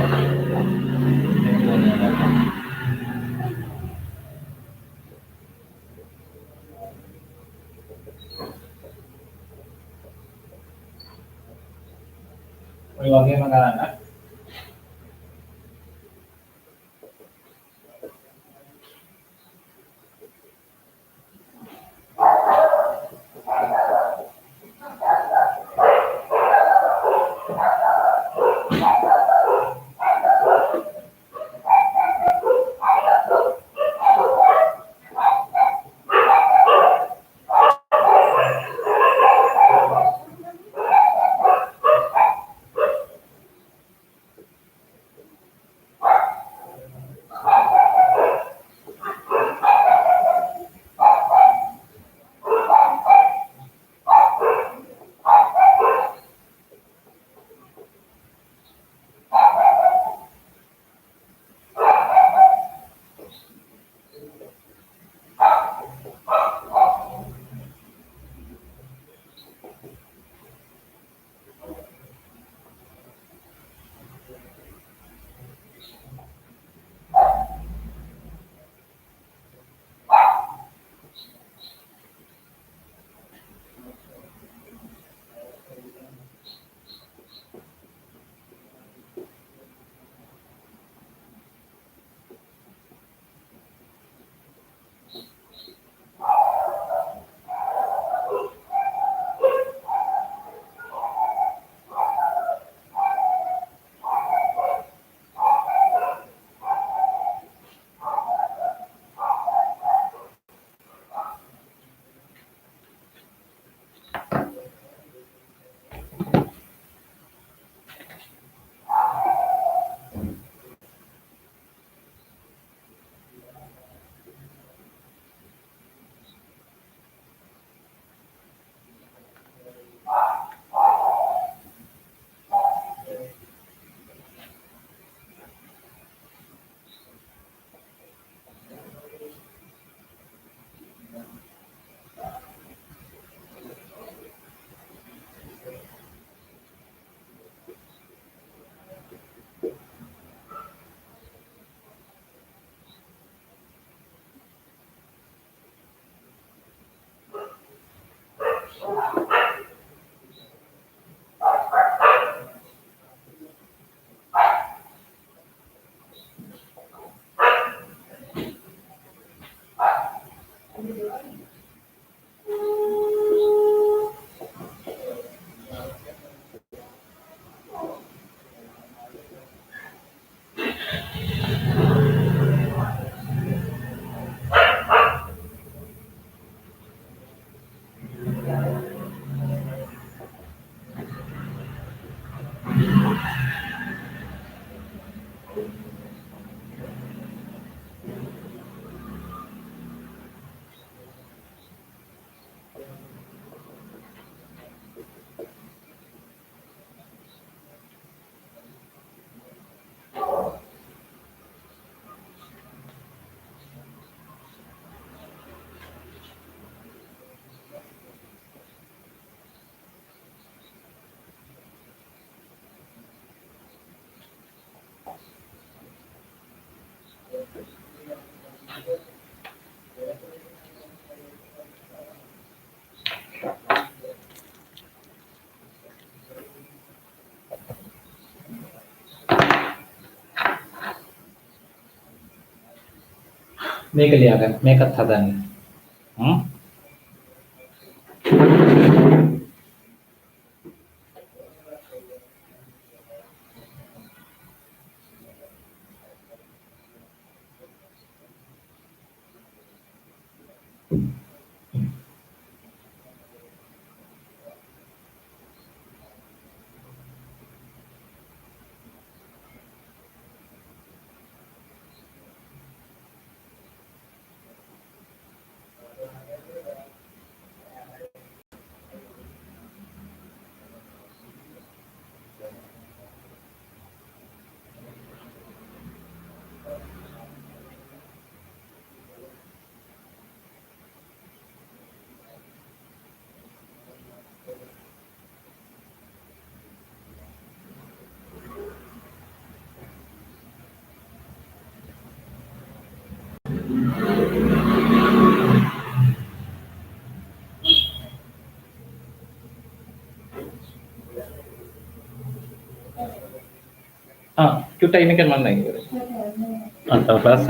ඔය වගේම ගන්න. මේක ලියාගන්න. මේකත් හදන්න. Kita ini kan mana ini? Atau pas?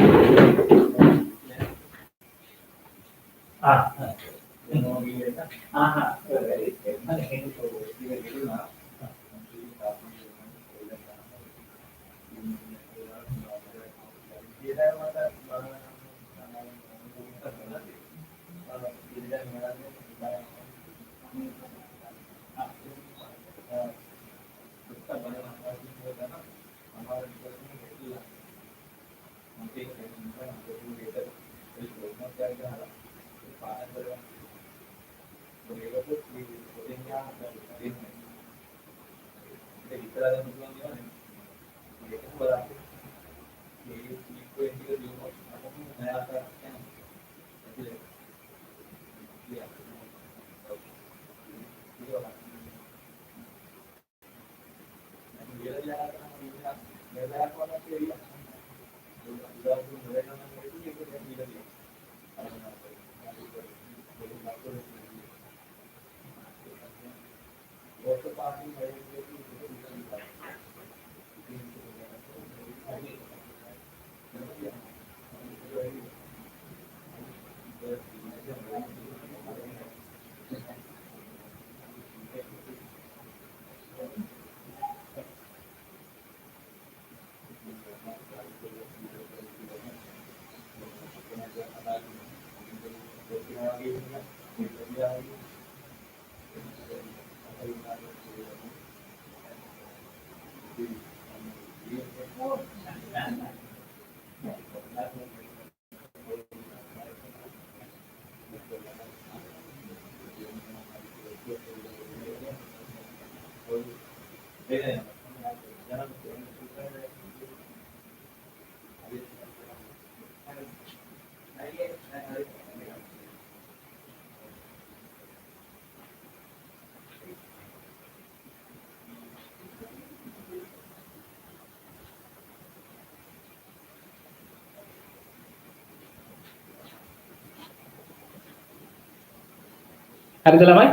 හරිද ළමයි?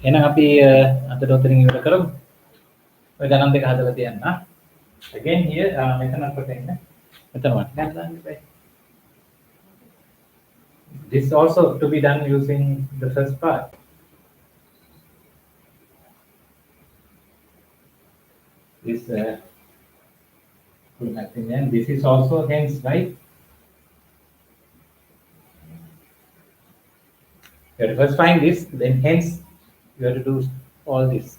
එහෙනම් අපි අද ඔතනින් ඉවර කරමු. ඔය ගණන් දෙක හදලා තියන්න. Again here මෙතන අපිට එන්න. මෙතන වත් ගන්න දාන්න බෑ. This also to be done using the first part. This nothing, and this is also hence, right? You have to first find this, then hence you have to do all this.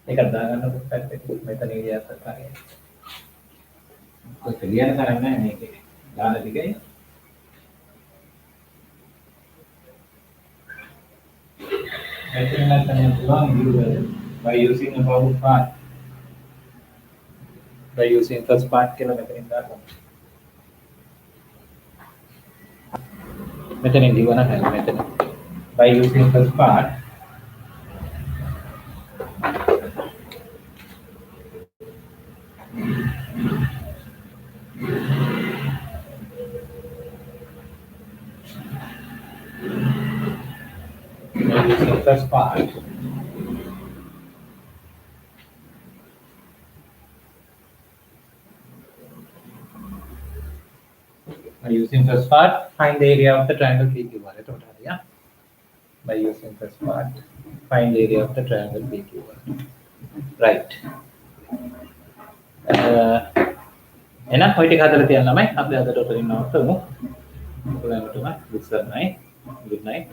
ඒකත් දාගන්නකො පැත්තට. මෙතන ඉරියව්ව කරේ. ඔය clear කරන්නේ නැහැ මේකේ. දාන ටිකේ measurement and long by using a forward part. By using first part kilometer in that one. Method in the one method. By using first part, by using first part, by using first part, find the area of the triangle PQR. Yeah. By using first part, find the area of the triangle PQR. Right. එහෙනම් ඔය ටික හදලා තියන්න ළමයි අපි අද ඩොටරින් නවත්තමු. ඔයාලටම good night.